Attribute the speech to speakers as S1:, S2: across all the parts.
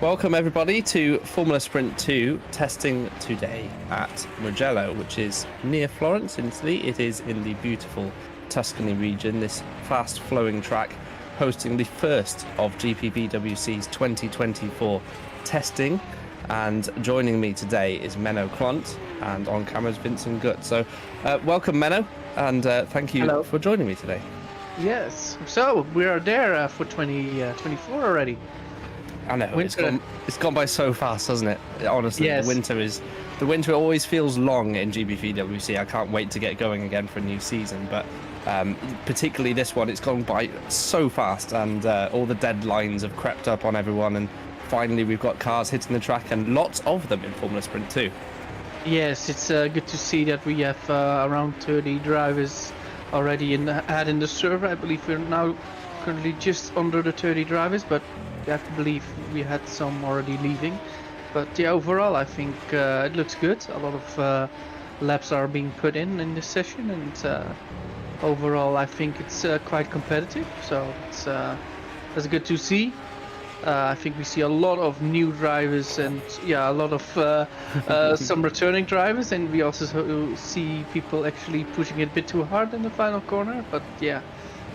S1: Welcome everybody to Formula Sprint 2 testing today at Mugello, which is near Florence in Italy. It is in the beautiful Tuscany region, this fast flowing track hosting the first of GPVWC's 2024 testing. And joining me today is Menno, Klont, and on camera is Vincent, Gutt. So welcome Menno, and thank you for joining me today.
S2: Yes, so we are there for 2024 already.
S1: I know, it's gone by so fast, hasn't it? Honestly, yes. The winter always feels long in GPVWC. I can't wait to get going again for a new season, but particularly this one, it's gone by so fast, and all the deadlines have crept up on everyone, and finally we've got cars hitting the track, and lots of them in Formula Sprint 2.
S2: Yes, it's good to see that we have around 30 drivers already in the server. I believe we're now currently just under the 30 drivers, but I have to believe we had some already leaving. But yeah, overall I think it looks good. A lot of laps are being put in this session, and overall I think it's quite competitive, so it's that's good to see. I think we see a lot of new drivers, and yeah, a lot of some returning drivers, and we also see people actually pushing it a bit too hard in the final corner. But yeah,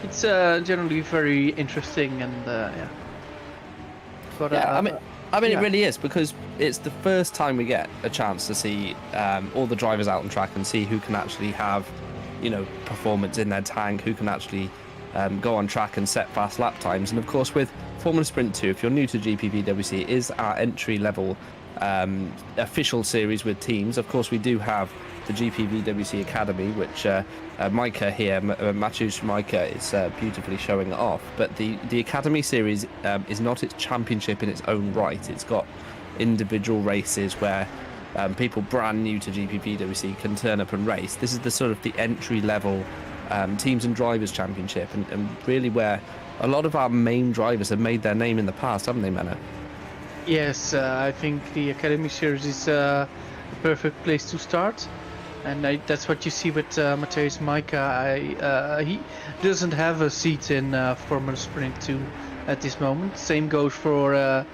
S2: it's generally very interesting, and yeah. But,
S1: yeah, I mean, yeah. It really is, because it's the first time we get a chance to see all the drivers out on track and see who can actually have, you know, performance in their tank, who can actually go on track and set fast lap times. And of course, with Formula Sprint 2, if you're new to GPVWC, it is our entry-level official series with teams. Of course, we do have the GPVWC Academy, which Micah here, Matthews Micah, is beautifully showing it off. But the Academy series is not its championship in its own right. It's got individual races where people brand new to GPVWC can turn up and race. This is the sort of the entry-level teams and drivers championship, and really where a lot of our main drivers have made their name in the past, haven't they, Menno?
S2: Yes, I think the Academy series is a perfect place to start, and that's what you see with Mateusz Micah. He doesn't have a seat in Formula Sprint 2 at this moment. Same goes for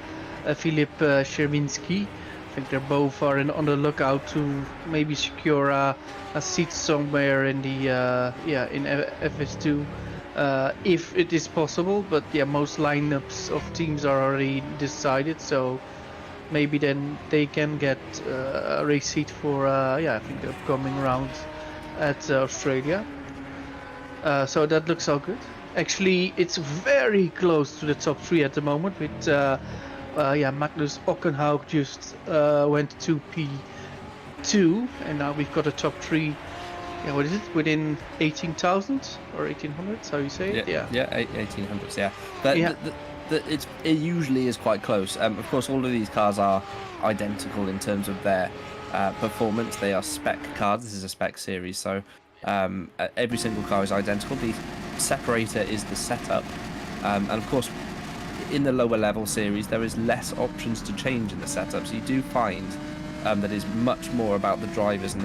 S2: Filip Czerwinski. I think they're both are on the lookout to maybe secure a seat somewhere in the in FS2 if it is possible. But yeah, most lineups of teams are already decided, so maybe then they can get a race seat for I think the upcoming round at Australia. So that looks all good. Actually, it's very close to the top 3 at the moment with Magnus Ockenhaug just went to P2, and now we've got a top 3 yeah, what is it? Within 18,000 or 1800? How you say it? Yeah.
S1: 1800s. Yeah, but
S2: Yeah.
S1: it usually is quite close. Of course, all of these cars are identical in terms of their performance. They are spec cars. This is a spec series, so every single car is identical. The separator is the setup, and of course, in the lower level series, there is less options to change in the setup. So you do find that is much more about the drivers and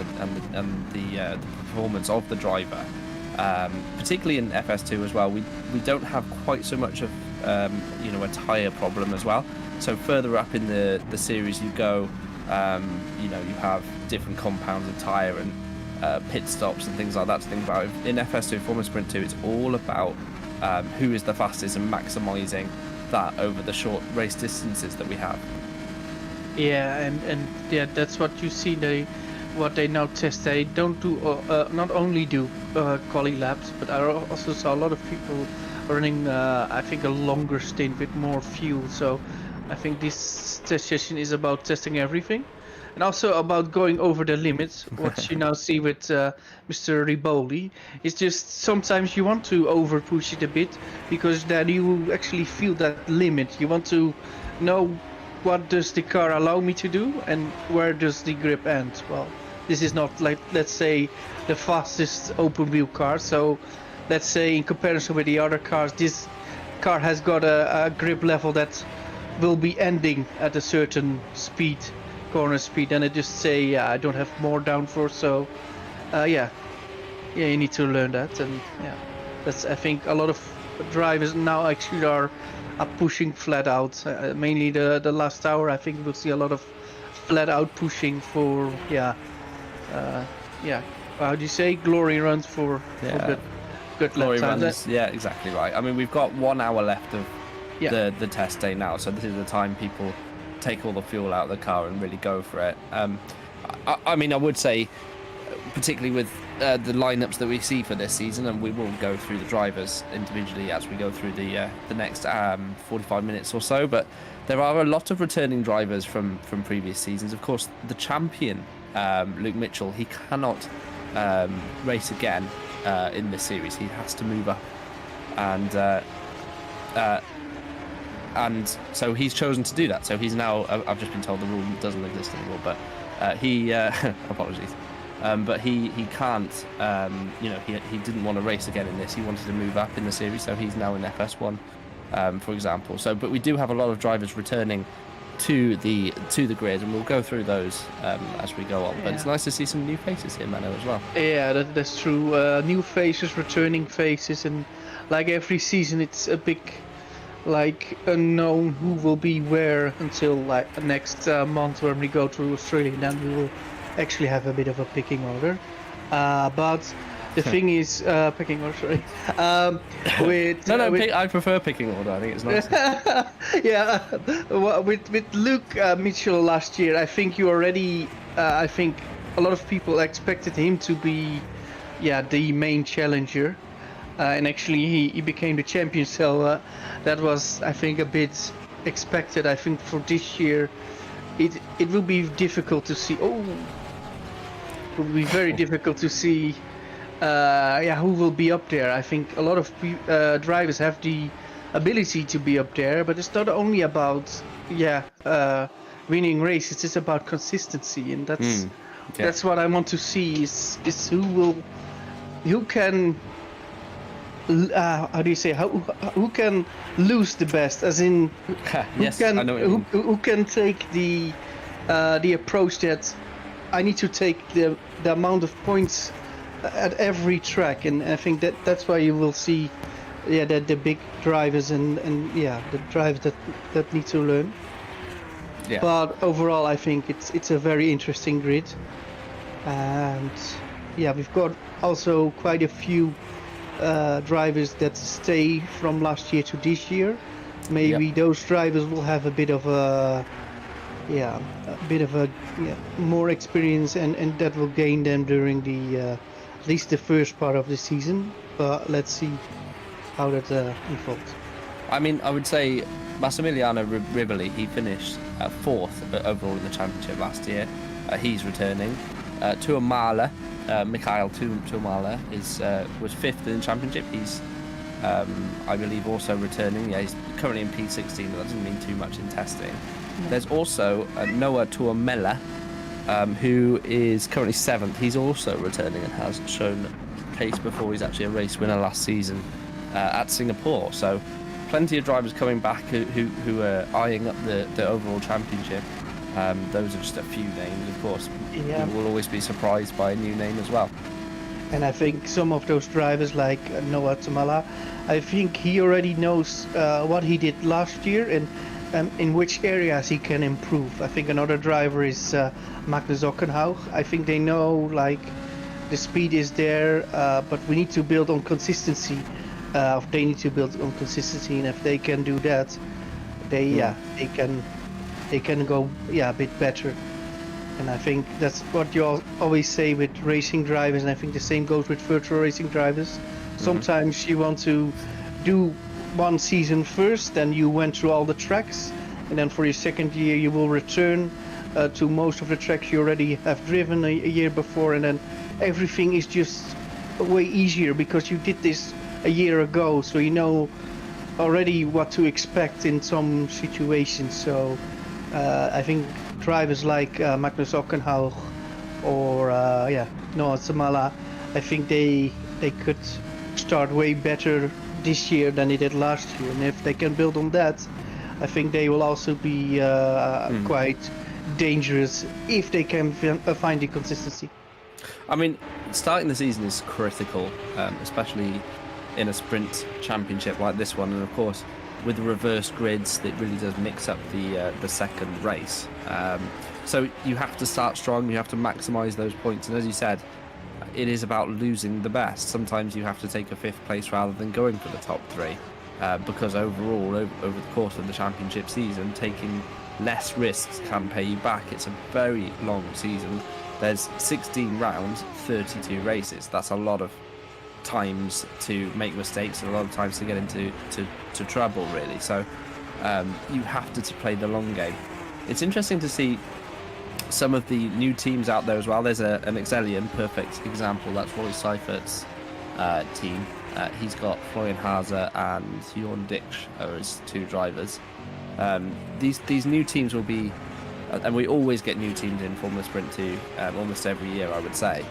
S1: the performance of the driver. Particularly in FS2 as well, we don't have quite so much of a tyre problem as well. So further up in the series you go, you have different compounds of tyre and pit stops and things like that to think about. In FS2 Formula Sprint 2, it's all about who is the fastest and maximising that over the short race distances that we have.
S2: Yeah, and yeah, that's what you see. What they now test, they don't do not only do quali laps, but I also saw a lot of people running I think a longer stint with more fuel. So I think this test session is about testing everything, and also about going over the limits. What you now see with Mr. Riboli is just sometimes you want to over push it a bit, because then you actually feel that limit. You want to know what does the car allow me to do and where does the grip end. Well, this is not like, let's say, the fastest open wheel car, so let's say in comparison with the other cars, this car has got a grip level that will be ending at a certain speed, corner speed, and I just say, yeah, I don't have more downforce, so yeah, you need to learn that. And yeah, that's, I think a lot of drivers now actually are pushing flat out, mainly the last hour. I think we'll see a lot of flat out pushing for how do you say, glory runs for good
S1: glory
S2: lap
S1: runs. Yeah, exactly right. I mean, we've got 1 hour left of the test day now, so this is the time people take all the fuel out of the car and really go for it. I mean, I would say, particularly with the lineups that we see for this season, and we will go through the drivers individually as we go through the next 45 minutes or so, but there are a lot of returning drivers from previous seasons. Of course, the champion, Luke Mitchell, he cannot race again in this series. He has to move up, and so he's chosen to do that. So he's now, I've just been told the rule doesn't exist anymore, but he apologies. But he can't, he didn't want to race again in this. He wanted to move up in the series, so he's now in FS1, for example. So, but we do have a lot of drivers returning to the grid, and we'll go through those as we go on. But it's nice to see some new faces here, Menno, as well.
S2: Yeah, that's true. New faces, returning faces, and like every season, it's a big, like, unknown who will be where until like next month when we go to Australia. Then we will actually have a bit of a picking order. But the thing is, picking order, sorry.
S1: I prefer picking order. I think it's nice.
S2: Yeah, with Luke Mitchell last year, I think you already, I think a lot of people expected him to be, the main challenger. And actually he became the champion, so that was, I think, a bit expected. I think for this year, it will be difficult to see. It will be very difficult to see who will be up there. I think a lot of drivers have the ability to be up there, but it's not only about winning races. It's about consistency, and that's what I want to see is who can how do you say, who can lose the best, as in who can take the approach that I need to take the amount of points at every track. And I think that's why you will see the big drivers and the drivers that need to learn. But overall I think it's a very interesting grid, and we've got also quite a few drivers that stay from last year to this year. Maybe those drivers will have a bit of more experience, and that will gain them during the at least the first part of the season. But let's see how that unfolds.
S1: I mean, I would say Massimiliano Rivoli, he finished 4th overall in the championship last year. He's returning. Tuamala, Mikhail Tumala was 5th in the championship. He's, I believe, also returning. Yeah, he's currently in P16, but that doesn't mean too much in testing. No. There's also Noah Tuamela, who is currently 7th. He's also returning and has shown pace before. He's actually a race winner last season at Singapore. So plenty of drivers coming back who are eyeing up the overall championship. Those are just a few names, of course. Yeah. We will always be surprised by a new name as well.
S2: And I think some of those drivers like Noah Tamala, I think he already knows what he did last year and in which areas he can improve. I think another driver is Magnus Ockenhaug. I think they know like the speed is there, but we need to build on consistency. They need to build on consistency, and if they can do that, they can go a bit better. And I think that's what you always say with racing drivers, and I think the same goes with virtual racing drivers. Sometimes you want to do one season first, then you went through all the tracks, and then for your second year you will return to most of the tracks you already have driven a year before, and then everything is just way easier because you did this a year ago, so you know already what to expect in some situations. So I think drivers like Magnus Ockenhaug or Noah Samala, I think they could start way better this year than they did last year, and if they can build on that, I think they will also be quite dangerous if they can find the consistency.
S1: I mean, starting the season is critical, especially in a sprint championship like this one, and of course with the reverse grids that really does mix up the second race. So you have to start strong, you have to maximise those points, and as you said, it is about losing the best. Sometimes you have to take a 5th place rather than going for the top 3, because overall, over the course of the championship season, taking less risks can pay you back. It's a very long season. There's 16 rounds, 32 races. That's a lot of times to make mistakes and a lot of times to get into trouble, really. So you have to play the long game. It's interesting to see some of the new teams out there as well. There's an Exelion, perfect example. That's Roy Seifert's team. He's got Florian Haase and Jorn Dix as 2 drivers. These new teams will be, and we always get new teams in Formula Sprint 2 almost every year, I would say.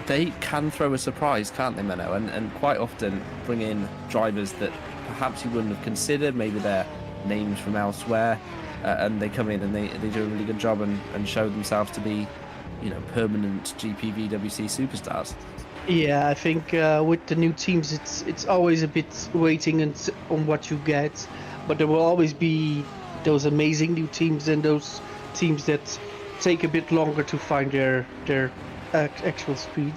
S1: They can throw a surprise, can't they, Menno? And quite often bring in drivers that perhaps you wouldn't have considered. Maybe they're names from elsewhere, and they come in and they do a really good job and show themselves to be, permanent GPVWC superstars.
S2: Yeah, I think with the new teams, it's always a bit waiting on what you get, but there will always be those amazing new teams and those teams that take a bit longer to find their actual speed.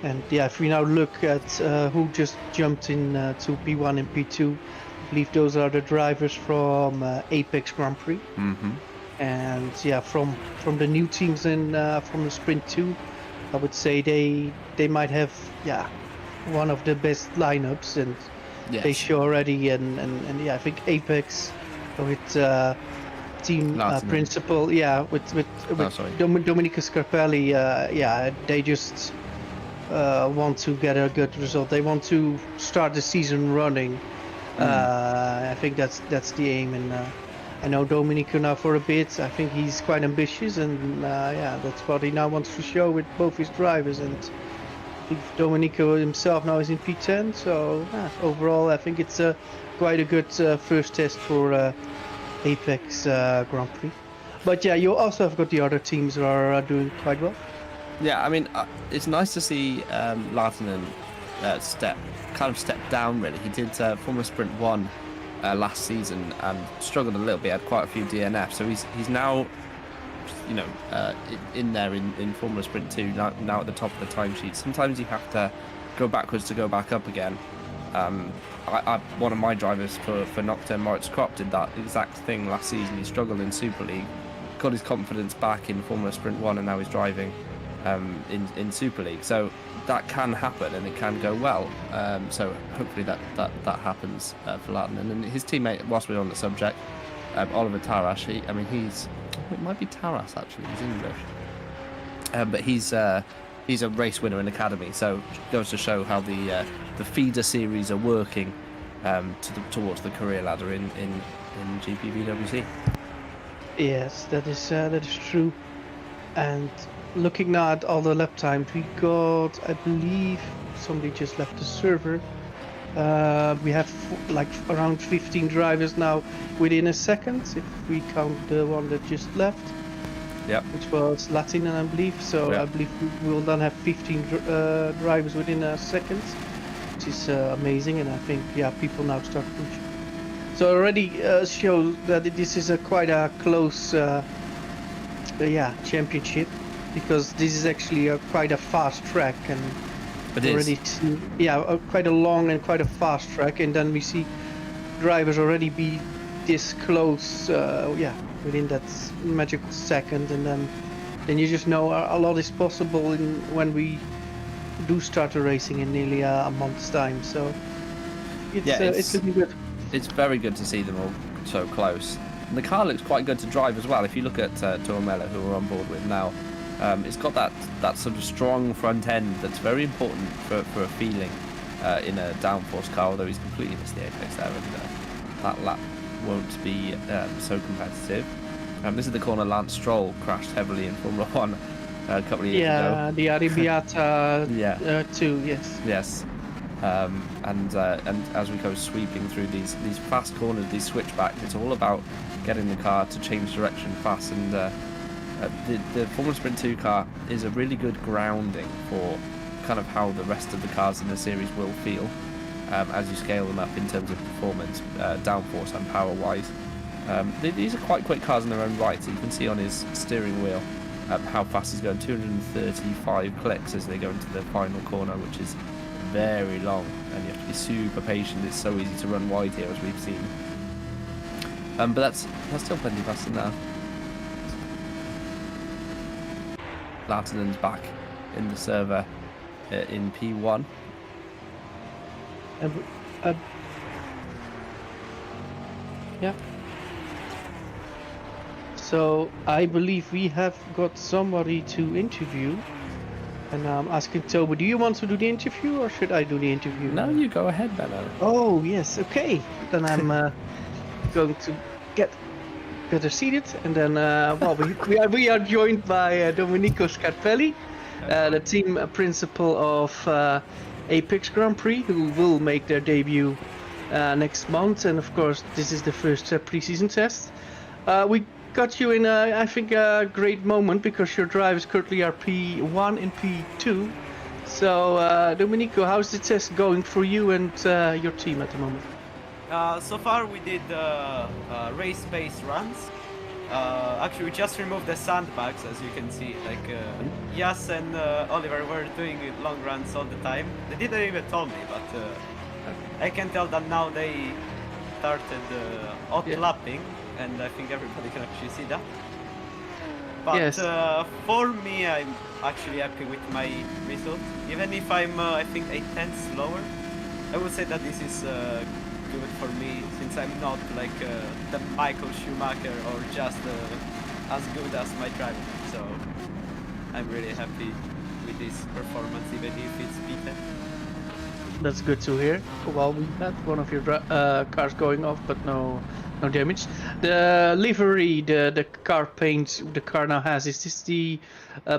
S2: And yeah, if we now look at who just jumped in to P1 and P2, I believe those are the drivers from Apex Grand Prix. And yeah, from the new teams and from the Sprint 2, I would say they might have one of the best lineups, and they show already. And yeah, I think Apex with team principal, with Domenico Scarpelli, they just want to get a good result. They want to start the season running. I think that's the aim, and I know Domenico now for a bit. I think he's quite ambitious, and that's what he now wants to show with both his drivers. And I think Domenico himself now is in P10, so overall I think it's quite a good first test for Apex Grand Prix. But yeah, you also have got the other teams who are doing quite well.
S1: Yeah, I mean, it's nice to see Laatinen step down, really. He did Formula Sprint 1 last season and struggled a little bit, had quite a few DNFs, so he's now in there in Formula Sprint 2, now at the top of the timesheet. Sometimes you have to go backwards to go back up again. One of my drivers for Nocturne, Moritz Kropp, did that exact thing last season. He struggled in Super League, got his confidence back in Formula Sprint 1, and now he's driving in Super League. So that can happen and it can go well. So hopefully that happens for Laatinen. And his teammate, whilst we're on the subject, Oliver Taras, it might be Taras actually, he's English. But he's a race winner in Academy, so it goes to show how the feeder series are working towards the career ladder in GPVWC.
S2: Yes, that is true. And looking now at all the lap times, we got, I believe, somebody just left the server. We have like around 15 drivers now within a second, if we count the one that just left.
S1: Yep.
S2: Which was Latin, I believe. So
S1: Yep.
S2: I believe we will then have 15 drivers within a second, which is amazing. And I think people now start pushing. So already shows that this is quite a close championship, because this is actually quite a fast track, and
S1: It is.
S2: already see, quite a long and quite a fast track, and then we see drivers already be this close, within that magical second, and then you just know a lot is possible when we do start the racing in nearly a month's time. So it's looking good.
S1: It's very good to see them all so close. And the car looks quite good to drive as well. If you look at Tormello, who we're on board with now, it's got that sort of strong front end that's very important for a feeling in a downforce car, although he's completely missed the apex there, and that lap won't be so competitive. This is the corner Lance Stroll crashed heavily in Formula 1 a couple of years ago.
S2: Yeah, the Arrabbiata 2, yes.
S1: Yes. And as we go sweeping through these fast corners, these switchbacks, it's all about getting the car to change direction fast. And the Formula Sprint 2 car is a really good grounding for kind of how the rest of the cars in the series will feel as you scale them up in terms of performance, downforce and power-wise. These are quite quick cars in their own right. So you can see on his steering wheel how fast he's going, 235 clicks as they go into the final corner, which is very long, and you have to be super patient. It's so easy to run wide here, as we've seen. But that's still plenty faster now. Latinen's back in the server in P1.
S2: Yeah. So I believe we have got somebody to interview. And I'm asking Toby, do you want to do the interview, or should I do the interview?
S1: No, you go ahead, Menno.
S2: Oh, yes, okay. Then I'm going to get better seated, and then we are joined by Domenico Scarpelli, the team principal of Apex Grand Prix, who will make their debut next month. And of course, this is the first pre-season test. We got you in, I think, a great moment, because your drivers currently are P1 and P2. So, Domenico, how's the test going for you and your team at the moment?
S3: So far we did race pace runs. Actually, we just removed the sandbags, as you can see. Like Yas and Oliver were doing long runs all the time. They didn't even tell me, but I can tell that now they started lapping. And I think everybody can actually see that. But
S2: yes.
S3: For me, I'm actually happy with my result. Even if I'm, I think, 8/10 slower, I would say that this is good for me, since I'm not like the Michael Schumacher or just as good as my driver. So I'm really happy with this performance, even if it's P10.
S2: That's good to hear. Well, we had one of your cars going off, but no damage. The livery, the car paint the car now has, is this the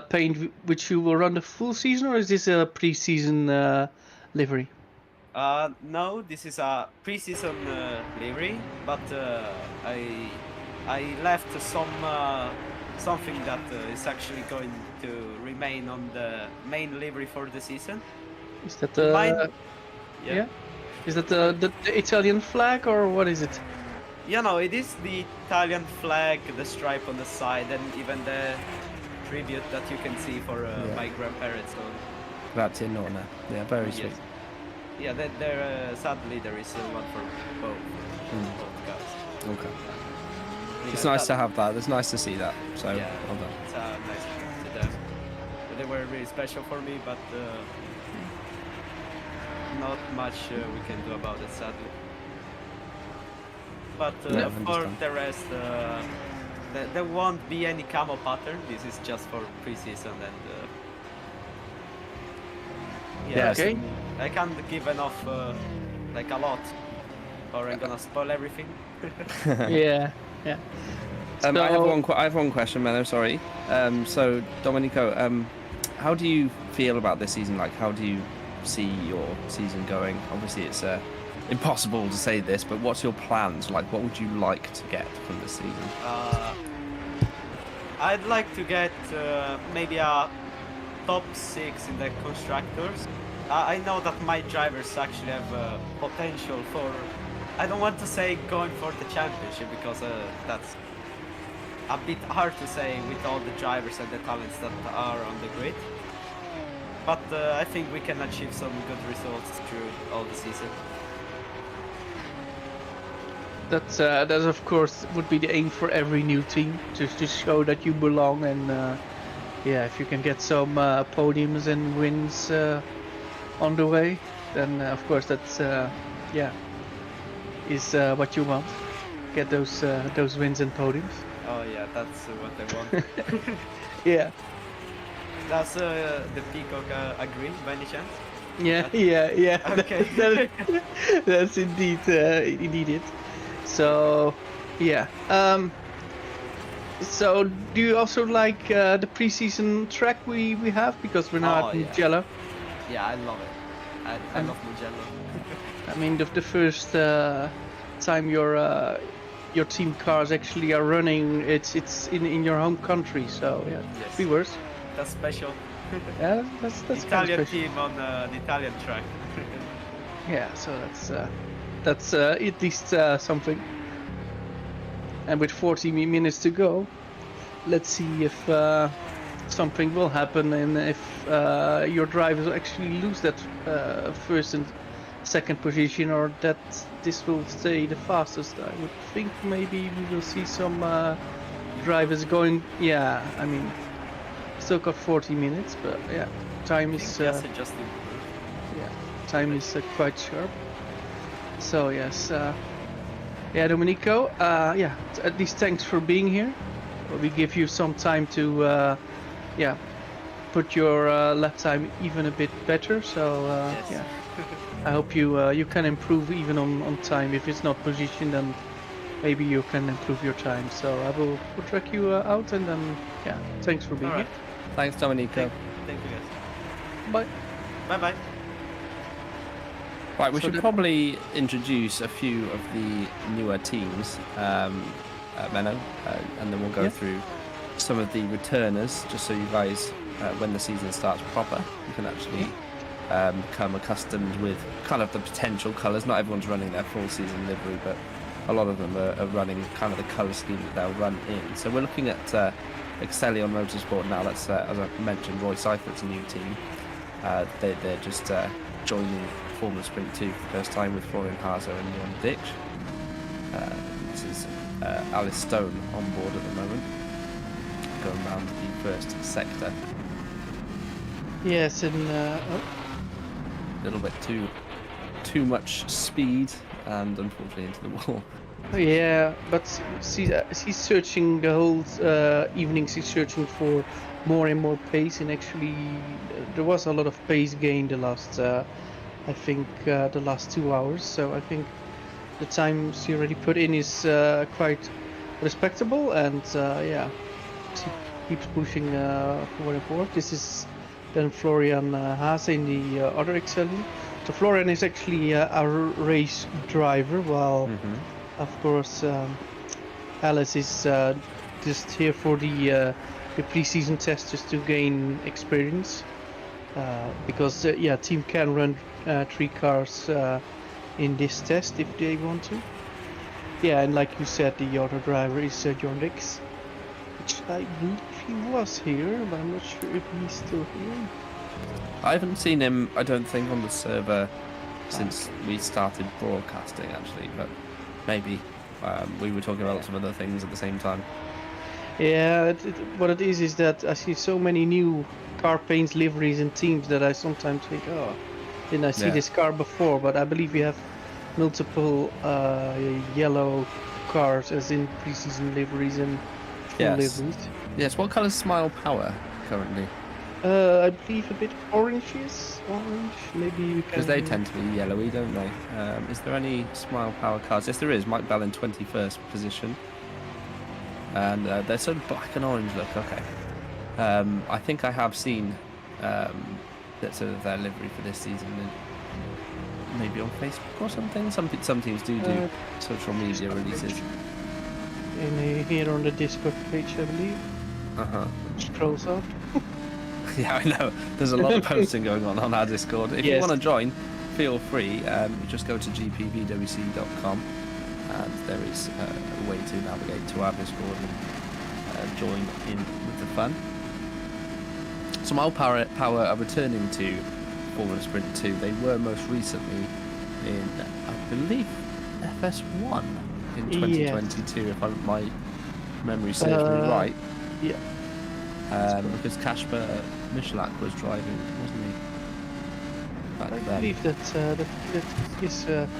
S2: paint which you will run the full season, or is this a pre-season livery?
S3: No, this is a pre-season livery, but I left something that is actually going to remain on the main livery for the season.
S2: Is that
S3: Yeah.
S2: Is that the Italian flag, or what is it?
S3: Yeah, no, it is the Italian flag, the stripe on the side, and even the tribute that you can see for my grandparents. So,
S1: Grazie nonna. Yeah, very sweet.
S3: yes. Yeah, sadly there is one for both cars.
S1: Okay.
S3: Yeah,
S1: It's nice to have that. It's nice to see that. So,
S3: Yeah,
S1: well done.
S3: it's nice to them. They were really special for me, but not much we can do about it, sadly. But
S1: Yeah,
S3: for the rest, there won't be any camo pattern. This is just for pre-season, and
S1: Yes.
S2: Okay.
S3: I can't give enough, like a lot, or I'm gonna spoil everything.
S2: Yeah. Yeah.
S1: I have
S2: So-
S1: I have one question, Menno. Sorry. So Domenico, how do you feel about this season? Like, how do you see your season going? Obviously, it's impossible to say this, but what's your plans? Like, what would you like to get from this season?
S3: I'd like to get maybe a top 6 in the constructors. I know that my drivers actually have potential for. I don't want to say going for the championship because that's a bit hard to say with all the drivers and the talents that are on the grid. But I think we can achieve some good results through all the season.
S2: That's of course would be the aim for every new team, just to show that you belong. And yeah, if you can get some podiums and wins on the way, then of course that's is what you want. Get those wins and podiums.
S3: Oh yeah, that's what I want.
S2: Yeah.
S3: Does the Peacock agree by any chance?
S2: Yeah, yeah.
S3: Okay.
S2: That's indeed it. So, yeah. So, do you also like the preseason track we have? Because we're now at
S3: yeah.
S2: Mugello.
S3: Yeah, I love it. I love Mugello.
S2: I mean, the first time your team cars actually are running, it's in your home country. So yeah,
S3: Yes.
S2: be worse.
S3: That's special.
S2: Yeah, that's
S3: Italian
S2: kind of special.
S3: team on the Italian track.
S2: Yeah, so that's at least something. And with 40 minutes to go, let's see if something will happen and if your drivers actually lose that first and second position, or that this will stay the fastest. I would think maybe we will see some drivers going. Yeah, I mean, still got 40 minutes, but yeah, time is
S3: Yes, it just improved.
S2: yeah, time is quite sharp. So yes, yeah, Domenico, yeah, at least thanks for being here. We give you some time to, yeah, put your lap time even a bit better. So
S3: Yes.
S2: yeah, I hope you can improve even on time. If it's not position, then maybe you can improve your time. So I will track you out, and then yeah, thanks for being
S3: Alright.
S2: here.
S1: Thanks, Domenico.
S3: Thank you guys.
S2: Bye.
S3: Bye bye.
S1: Right, we
S2: So
S1: should
S2: the-
S1: probably introduce a few of the newer teams, Menno, and then we'll go
S2: Yeah.
S1: through some of the returners, just so you guys, when the season starts proper, you can actually become accustomed with kind of the potential colours. Not everyone's running their full season livery, but a lot of them are running kind of the colour scheme that they'll run in. So we're looking at Exelion Motorsport now. That's, as I mentioned, Roy Seifert's new team. They're just joining Formula Sprint 2 for the first time with Florian Haase and Jon Ditch. This is Alice Stone on board at the moment, going around the first sector.
S2: Yes, and
S1: A little bit too much speed and unfortunately into the wall.
S2: yeah, but she's searching the whole evening. She's searching for more and more pace, and actually there was a lot of pace gain the last, I think, the last 2 hours. So I think the time she already put in is quite respectable, and yeah, she keeps pushing forward and forward. This is then Florian Haase in the other Exelion. So Florian is actually a race driver, while of course Alice is just here for the pre-season test, just to gain experience. Because yeah, team can run 3 cars in this test if they want to. Yeah, and like you said, the other driver is Jon Ditch, which I believe he was here, but I'm not sure if he's still here.
S1: I haven't seen him, I don't think, on the server since we started broadcasting, actually, but maybe we were talking about some other things at the same time.
S2: Yeah, what it is that I see so many new car paints, liveries, and teams that I sometimes think, oh, didn't I see
S1: Yeah.
S2: this car before? But I believe we have multiple yellow cars, as in preseason liveries and full
S1: Yes.
S2: liveries.
S1: Yes, what colour's Smile Power currently?
S2: I believe a bit orange, maybe we can...
S1: Because they tend to be yellowy, don't they? Is there any Smile Power cars? Yes, there is. Mike Bell in 21st position. And they're sort of black and orange look, okay. I think I have seen that sort of their livery for this season, maybe on Facebook or something. Some teams do social media releases.
S2: Here on the Discord page, I believe. Scrolls up.
S1: Yeah, I know. There's a lot of posting going on our Discord. If you want to join, feel free. Just go to GPVWC.com, and there is a way to navigate to our Discord and join in with the fun. Smile Power are returning to Formula Sprint 2. They were most recently in, I believe, FS1 in 2022, if my memory serves me right.
S2: Yeah.
S1: Because Kasper Michalak was driving, wasn't he? Back then.
S2: I believe that is correct.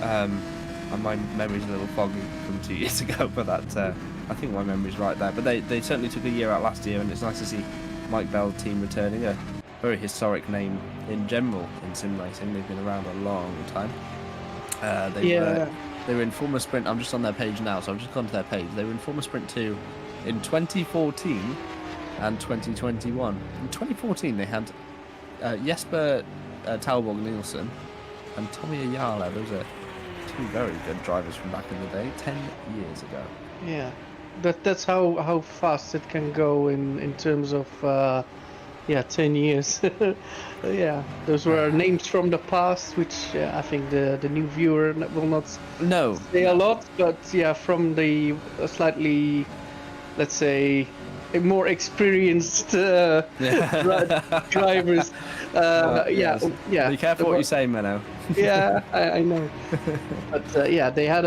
S1: And my memory's a little foggy from 2 years ago, but that I think my memory's right there. But they certainly took a year out last year, and it's nice to see Mike Bell team returning, a very historic name in general in sim racing. They've been around a long time. They were in Formula Sprint. I'm just on their page now, so I've just gone to their page. They were in Formula Sprint 2 in 2014 and 2021. In 2014, they had Jesper Talborg Nielsen and Tommy Ayala. Those are two very good drivers from back in the day, 10 years ago.
S2: Yeah, that's how fast it can go in terms of 10 years. Yeah, those were names from the past, which I think the new viewer will not say a lot, but yeah, from the slightly, let's say, more experienced drivers. Yeah.
S1: Be careful what you say, Menno.
S2: Yeah, I know. But they had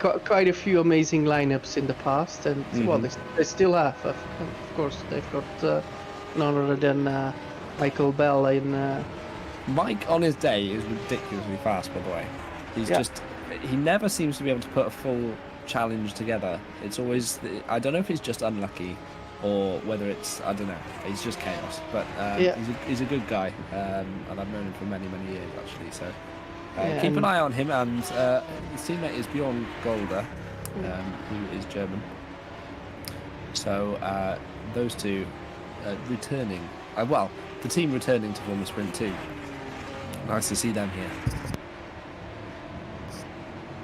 S2: quite a few amazing lineups in the past, and well, they still have. Of course, they've got none other than Michael Bell in.
S1: Mike on his day is ridiculously fast, by the way. He never seems to be able to put a full challenge together. It's always, I don't know if he's just unlucky or whether it's, I don't know, he's just chaos. But he's a good guy, and I've known him for many years actually. So keep an eye on him, and his teammate is Bjorn Golder, who is German. So those two returning, the team returning to Formula Sprint 2. Nice to see them here.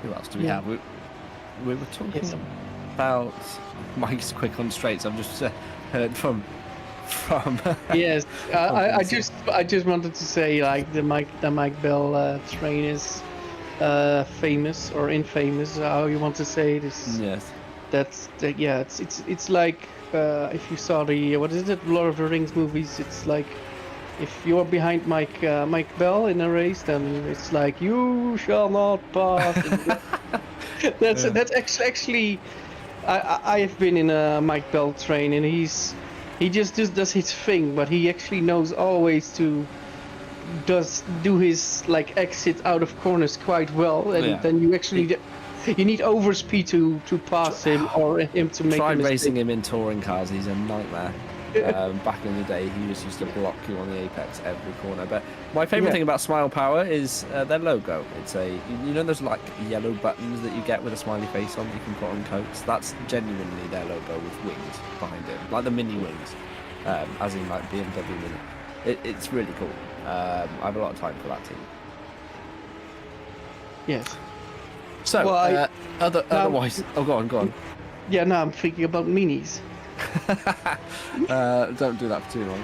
S1: Who else do we have? We were talking about Mike's quick on straights. I've just heard from.
S2: Yes, I just wanted to say, like, the Mike Bell train is famous or infamous, how you want to say this.
S1: Yes.
S2: It's like if you saw the Lord of the Rings movies, it's like if you're behind Mike Bell in a race, then it's like you shall not pass. That's actually I have been in a Mike Bell train, and he just does his thing, but he actually knows always to do his like exit out of corners quite well, and then you actually you need overspeed to pass him or him to make.
S1: Try racing him in touring cars; he's a nightmare. Back in the day, he used to block you on the apex every corner. But my favourite thing about Smile Power is their logo. It's those like yellow buttons that you get with a smiley face on that you can put on coats. That's genuinely their logo with wings behind it, like the mini wings, as in like BMW Mini. It's really cool. I have a lot of time for that team.
S2: Yes.
S1: So, otherwise, go on.
S2: Yeah, now I'm thinking about minis.
S1: Don't do that for too long.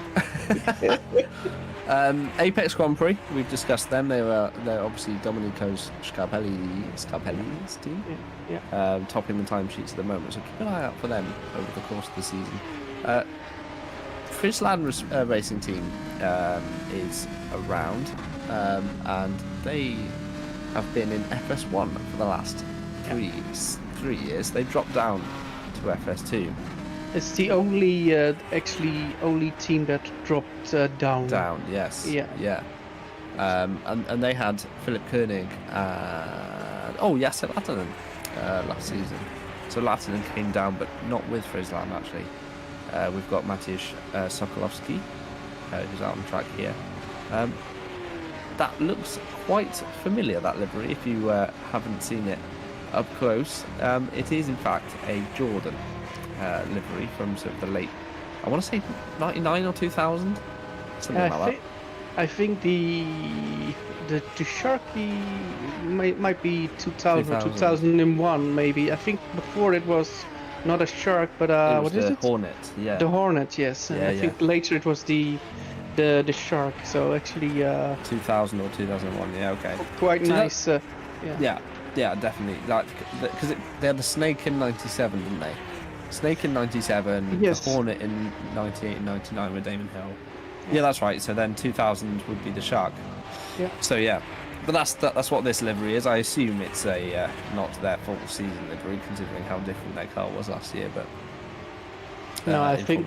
S1: Apex Grand Prix, we've discussed them. They're obviously Domenico's Scarpelli's team, topping the timesheets at the moment. So keep an eye out for them over the course of the season. Friesland racing team is around, and they have been in FS1 for the last 3 years. They dropped down to FS2.
S2: It's the only team that dropped down.
S1: Down, yes. Yeah. And they had Philip Koenig and Yasser Lattinen last season. So Lattinen came down, but not with Friesland actually. we've got Mateusz Sokolowski, who's out on track here. That looks quite familiar, that livery, if you haven't seen it up close. It is, in fact, a Jordan livery from sort of the late, I want to say 99 or 2000, something like that.
S2: I think the Sharky might be 2000 or 2001 maybe. I think before it was not a Shark, but what is it?
S1: The Hornet, yeah.
S2: The Hornet, yes. And I think later it was the Shark. So actually
S1: 2000 or 2001, yeah, okay.
S2: Quite
S1: so
S2: nice.
S1: Yeah, definitely. Because they had the Snake in 97, didn't they? Snake in 97,
S2: yes.
S1: The Hornet in 98 and 99 with Damon Hill. Yeah, that's right. So then 2000 would be the Shark.
S2: Yeah.
S1: So yeah, but that's what this livery is. I assume it's a not their full season livery, considering how different their car was last year. But
S2: no, I think.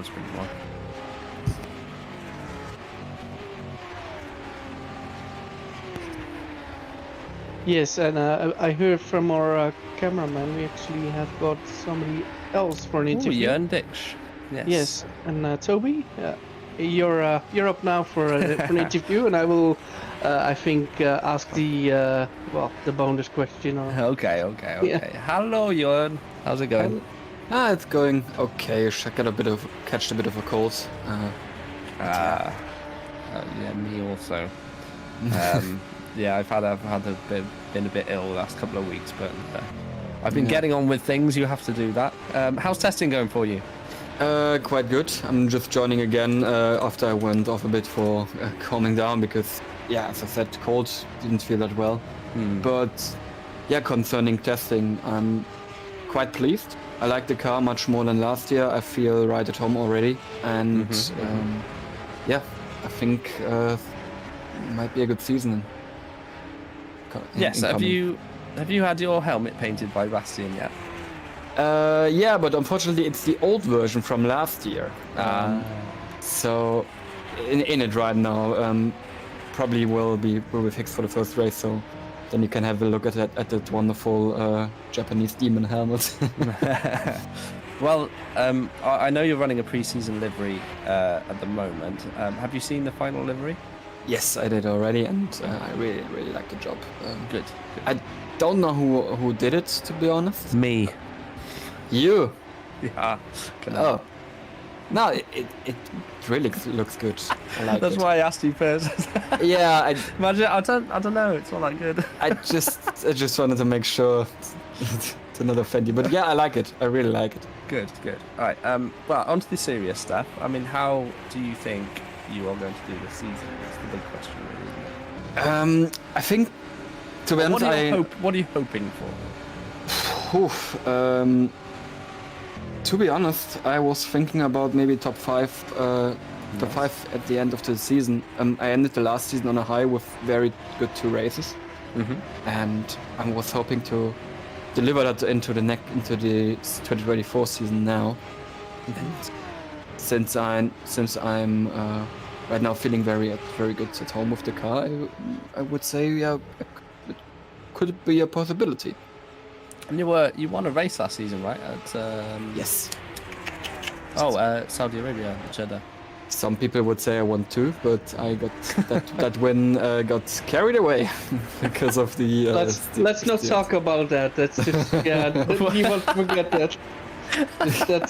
S2: Yes, and I heard from our cameraman we actually have got somebody else for an interview.
S1: Jörn Dix.
S2: Yes, and Toby, you're up now for an interview, and I will, I think, ask the bonus question. Or...
S1: Okay. Yeah. Hello, Jörn. How's it going?
S4: It's going okay. I catched a bit of a cold.
S1: Yeah, me also. Yeah, I've been a bit ill the last couple of weeks, but I've been getting on with things. You have to do that. How's testing going for you?
S4: Quite good. I'm just joining again after I went off a bit for calming down because, as I said, cold, didn't feel that well. But concerning testing, I'm quite pleased. I like the car much more than last year. I feel right at home already, and I think it might be a good season.
S1: Yes. Have you had your helmet painted by Bastian yet?
S4: But unfortunately it's the old version from last year. So in it right now. Probably will be fixed for the first race. So then you can have a look at that wonderful Japanese demon helmet.
S1: Well, I know you're running a pre-season livery at the moment. Have you seen the final livery?
S4: Yes, I did already, and I really like the job.
S1: Good.
S4: I don't know who did it, to be honest.
S1: Me.
S4: You?
S1: Yeah.
S4: Oh. No, it really looks good. I like
S1: That's
S4: it.
S1: why I asked you first.
S4: Yeah,
S1: Imagine, I don't know. It's not that good.
S4: I just wanted to make sure to not offend you, but yeah, I like it. I really like it.
S1: Good. All right. Well, on to the serious stuff. I mean, how do you think you are going to do this season? That's the big question, really, isn't it?
S4: I think, to be honest,
S1: what are you hoping for?
S4: To be honest, I was thinking about maybe top 5 at the end of the season. I ended the last season on a high with very good 2 races, and I was hoping to deliver that into the 2024 season now. And since I'm right now feeling very good at home with the car, I would say it could be a possibility.
S1: And you won a race last season, right?
S4: Yes.
S1: Saudi Arabia, Jeddah.
S4: Some people would say I won 2, but I got that win got carried away because of the.
S2: Let's not talk about that. That's just you won't forget that.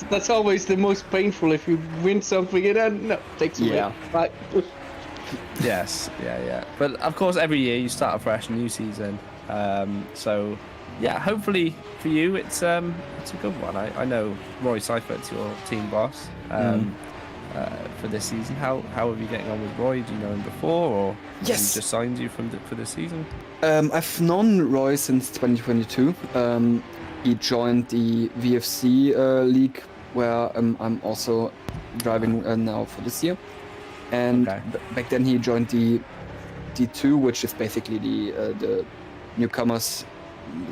S2: That's always the most painful if you win something and then takes away.
S4: Yeah.
S2: Right.
S1: Yes. Yeah. But of course, every year you start a fresh new season. So. Yeah, hopefully for you it's a good one. I know Roy Seifert's your team boss for this season. How are you getting on with Roy? Do you know him before, or
S4: yes,
S1: he just signed you for this season?
S4: I've known Roy since 2022. He joined the VFC league where I'm also driving now for this year. And back then he joined the D2, which is basically the newcomers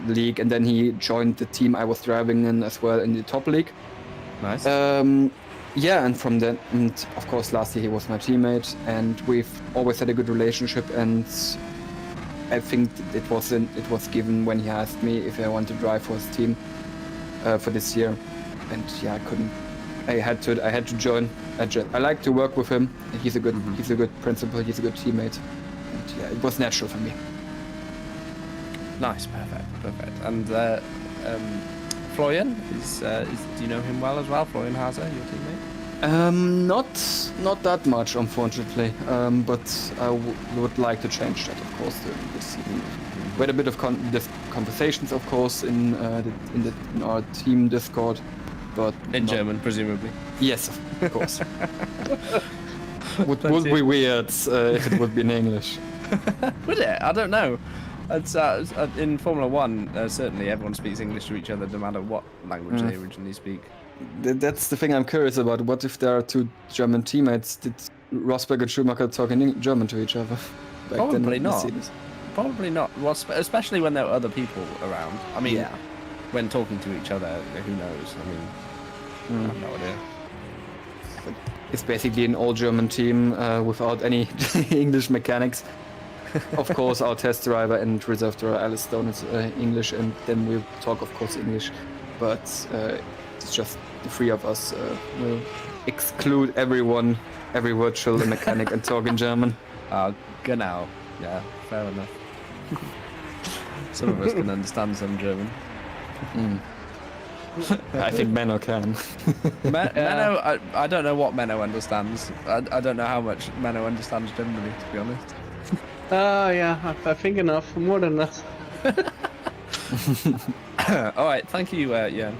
S4: league, and then he joined the team I was driving in as well in the top league.
S1: Nice.
S4: And from then, and of course last year he was my teammate, and we've always had a good relationship, and I think it was given when he asked me if I want to drive for his team for this year, and I I had to join. I like to work with him. He's a good principal. He's a good teammate. And yeah, it was natural for me.
S1: Nice, perfect. And Florian, do you know him well as well? Florian Hazer, your teammate?
S4: Not that much, unfortunately. But I would like to change that, of course, during this season. We had a bit of conversations, of course, in our team Discord, but
S1: in German, presumably.
S4: Yes, of course. would be weird if it would be in English.
S1: Would it? I don't know. It's, in Formula One, certainly everyone speaks English to each other, no matter what language they originally speak.
S4: That's the thing I'm curious about. What if there are two German teammates? Did Rosberg and Schumacher talk in German to each other?
S1: Probably not. Probably not. Well, especially when there are other people around. I mean, when talking to each other, who knows? I mean, I have no idea.
S4: But it's basically an all-German team without any English mechanics. Of course, our test driver and reserve driver Alice Stone is English, and then we'll talk, of course, English. But it's just the three of us will exclude everyone, every virtual mechanic, and talk in German.
S1: Genau. Yeah, fair enough. Some of us can understand some German.
S4: I think Menno can.
S1: Menno, I don't know what Menno understands. I don't know how much Menno understands generally, to be honest.
S2: Yeah, I think enough, more than that.
S1: All right, thank you, Jan,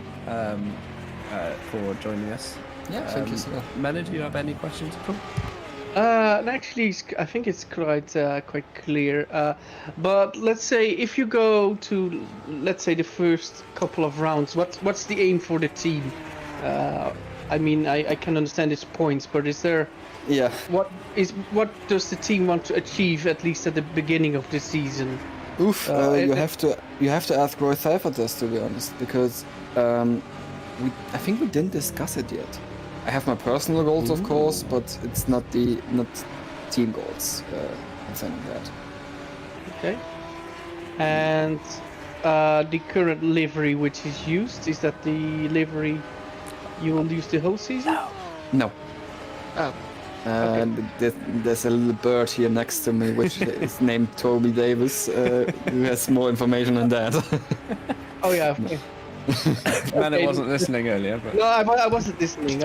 S1: for joining us.
S4: Yeah, thank you so much.
S1: Menno, do you have any questions at all?
S2: Actually, I think it's quite clear. But let's say if you go to, let's say, the first couple of rounds, what's the aim for the team? I mean, I can understand its points, but is there?
S4: Yeah.
S2: What does the team want to achieve at least at the beginning of the season?
S4: Oof, you have to ask Roy Seifert this, to be honest, because I think we didn't discuss it yet. I have my personal goals, of course, but it's not team goals concerning that.
S2: Okay. And the current livery which is used, is that the livery you will use the whole season?
S4: No.
S2: Oh.
S4: And there's a little bird here next to me, which is named Toby Davis, who has more information on that.
S2: Oh yeah. Okay.
S1: Menno wasn't listening earlier, but
S2: No, I wasn't listening.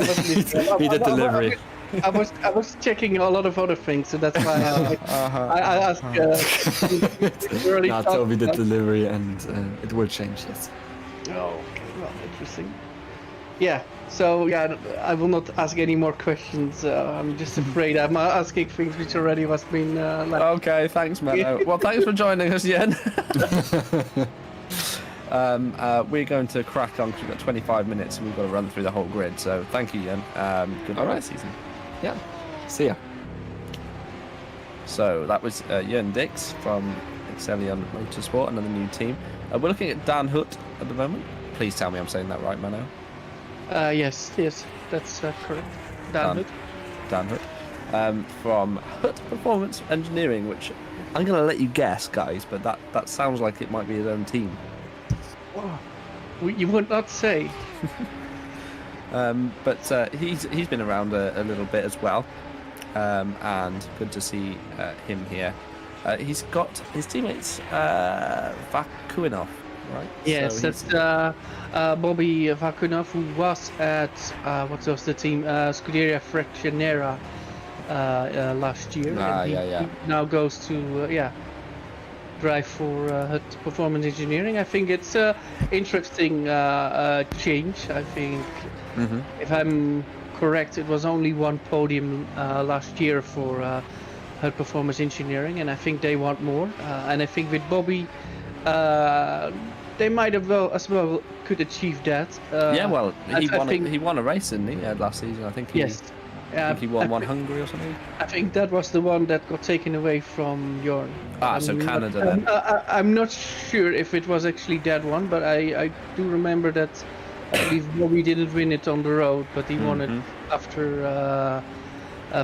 S4: He did delivery.
S2: I was checking a lot of other things, so that's why I asked.
S4: Toby did delivery, and it will change. Yes.
S2: Oh, okay. Well, interesting. Yeah. So yeah, I will not ask any more questions. I'm just afraid I'm asking things which already was been.
S1: Okay, thanks, Menno. Well, thanks for joining us, Jen. We're going to crack on because we've got 25 minutes and we've got to run through the whole grid. So thank you, Jen. Good luck season.
S4: Yeah. See ya.
S1: So that was Jan Dix from Exelion Motorsport, another new team. We're looking at Dan Hutt at the moment. Please tell me I'm saying that right, Menno.
S2: Yes, that's correct. Dan
S1: Hutt. From Hutt Performance Engineering, which I'm going to let you guess, guys, but that sounds like it might be his own team.
S2: Oh, you would not say.
S1: But he's been around a little bit as well, and good to see him here. He's got his teammates Vakuinov, right?
S2: Yes,
S1: so
S2: that's Bobby Vakuinov, who was at what was the team Scuderia Freccianera last year.
S1: Yeah.
S2: He now goes to drive for Hutt Performance Engineering. I think it's an interesting change. I think, if I'm correct, it was only one podium last year for Hutt Performance Engineering, and I think they want more. And I think with Bobby, they might have as well could achieve that.
S1: He won a race, didn't he? Last season, I think. I think he won one Hungary or something.
S2: I think that was the one that got taken away from Jorn.
S1: So Canada then.
S2: I'm not sure if it was actually that one, but I do remember that I believe Bobby didn't win it on the road, but he won it after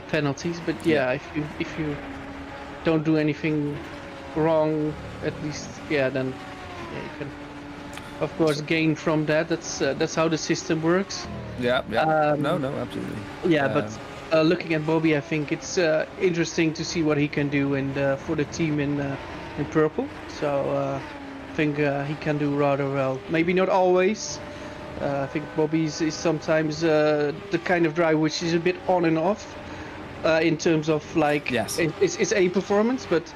S2: penalties. But if you don't do anything wrong, at least then you can. of course, gain from that. That's how the system works.
S1: Yeah. No, absolutely.
S2: Yeah, but looking at Bobby, I think it's interesting to see what he can do for the team in purple. So I think he can do rather well. Maybe not always. I think Bobby is sometimes the kind of driver which is a bit on and off in terms of like it's a performance, but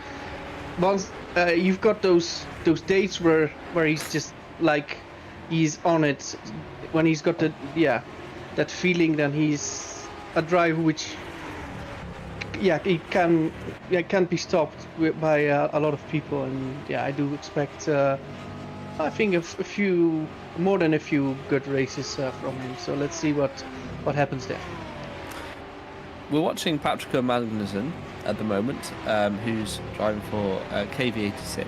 S2: once you've got those days where he's just like he's on it, when he's got that feeling, then he's a driver which he can't be stopped by a lot of people. And I do expect I think more than a few good races from him. So let's see what happens there.
S1: We're watching Patrick Magnussen at the moment, who's driving for KV86,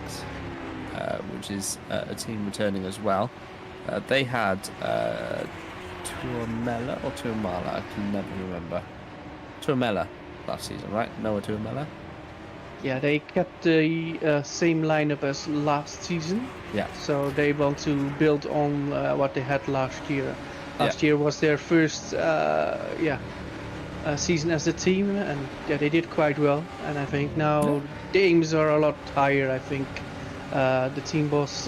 S1: which is a team returning as well. They had Tuamela or Tuamala, I can never remember. Tuamela last season, right? Noah Tuamela?
S2: Yeah, they kept the same lineup as last season.
S1: Yeah.
S2: So they want to build on what they had last year. Last year was their first season as a team, and they did quite well. And I think now the aims are a lot higher. I think the team boss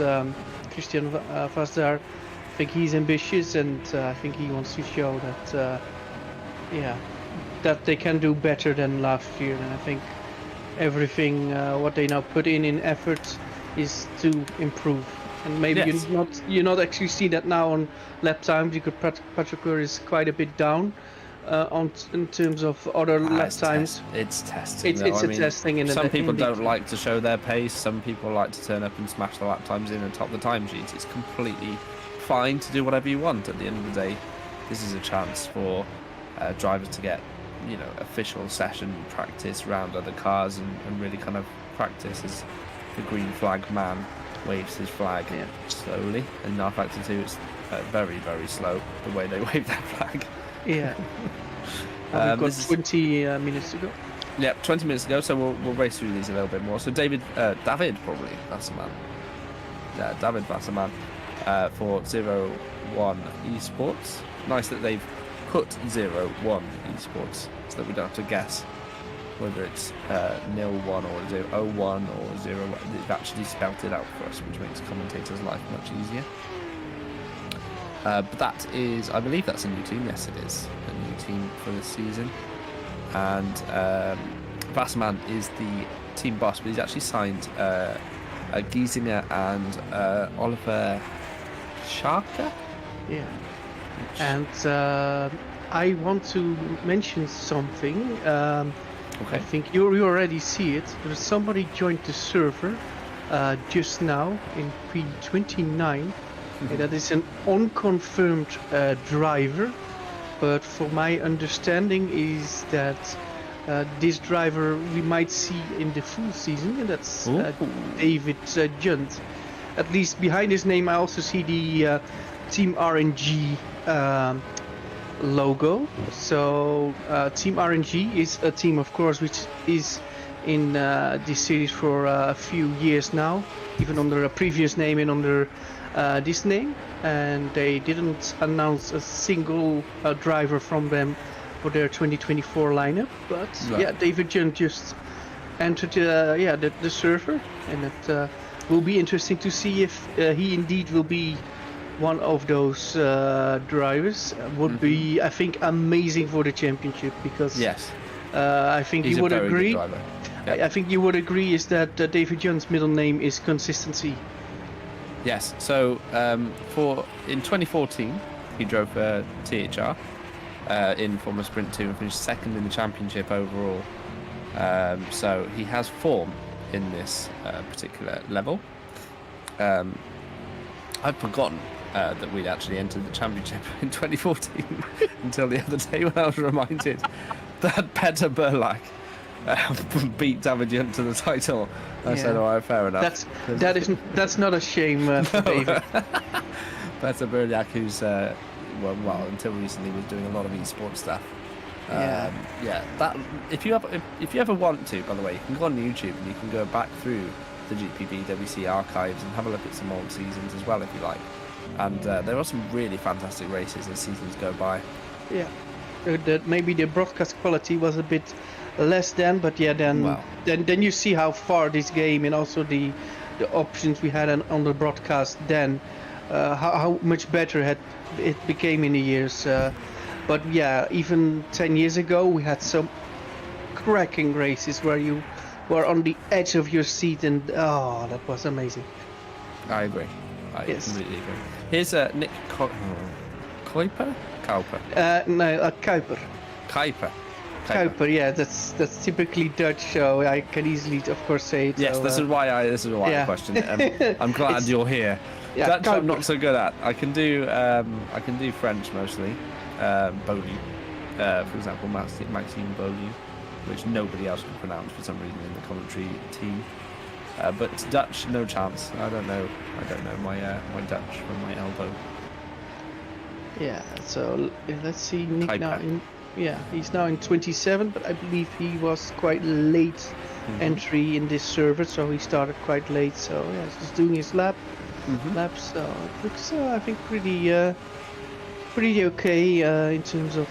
S2: Christian Vazdar, I think he's ambitious, and I think he wants to show that that they can do better than last year. And I think everything what they now put in effort is to improve. And maybe you not actually see that now on lap times, because Patrick is quite a bit down in terms of other lap times.
S1: It's testing.
S2: It's a testing.
S1: Some people don't like to show their pace. Some people like to turn up and smash the lap times in and top the time sheets. It's completely fine to do whatever you want. At the end of the day, this is a chance for drivers to get official session practice around other cars and really kind of practice as the green flag man waves his flag slowly. In our Factor 2 it's very, very slow the way they wave that flag.
S2: Yeah. We've got 20 minutes to go.
S1: Yeah, 20 minutes to go, so we'll race through these a little bit more. So David Wasserman. Yeah, David Wasserman for 01 Esports. Nice that they've put 01 Esports so that we don't have to guess whether it's 01 or 01 or 01. They've actually spelt it out for us, which makes commentators' life much easier. But that is, I believe that's a new team. Yes, it is a new team for this season. And Wasserman is the team boss, but he's actually signed Giesinger and Oliver Scharker.
S2: Yeah. And I want to mention something.
S1: Okay.
S2: I think you already see it. There's somebody joined the server just now in Prix 29. That is an unconfirmed driver, but for my understanding is that this driver we might see in the full season, and that's David Junt. At least behind his name I also see the Team RNG logo. So Team RNG is a team, of course, which is in this series for a few years now, even under a previous name and under this name, and they didn't announce a single driver from them for their 2024 lineup. But David Junt just entered the server, and it will be interesting to see if he indeed will be one of those drivers. Would be, I think, amazing for the championship, because I think you would agree. I think you would agree is that David Junt's middle name is consistency.
S1: Yes. So in 2014 he drove THR in Formula Sprint 2 and finished second in the championship overall. So he has form in this particular level. I've forgotten that we'd actually entered the championship in 2014 until the other day when I was reminded that Petter Burlak beat David Junt to the title. I said, all right, fair enough.
S2: That's not a shame for David.
S1: Petter Burlak, who's well, until recently was doing a lot of esports stuff. That if you ever want to, by the way, you can go on YouTube and you can go back through the GPVWC archives and have a look at some old seasons as well if you like. And there are some really fantastic races as seasons go by.
S2: Yeah, maybe the broadcast quality was a bit less then, but yeah, then you see how far this game and also the options we had on the broadcast then, how much better it became in the years. But yeah, even 10 years ago we had some cracking races where you were on the edge of your seat, and oh, that was amazing.
S1: I agree. I completely agree. Here's Nick Kuiper? Kuiper.
S2: No, Kuiper.
S1: Kuiper,
S2: yeah, that's typically Dutch, so I can easily, of course, say it.
S1: Yes,
S2: so,
S1: this is why I questioned it. I'm glad you're here.
S2: Yeah,
S1: Dutch,
S2: Kuiper.
S1: I'm not so good at. I can do French mostly. Beaulieu, for example, Maxime Beaulieu, which nobody else can pronounce for some reason in the commentary team. But Dutch, no chance. I don't know my Dutch from my elbow.
S2: Yeah, so let's see Nick
S1: Kuiper.
S2: now. He's now in 27, but I believe he was quite late entry in this server, so he started quite late. So yeah, he's doing his laps. So it looks, I think, pretty okay in terms of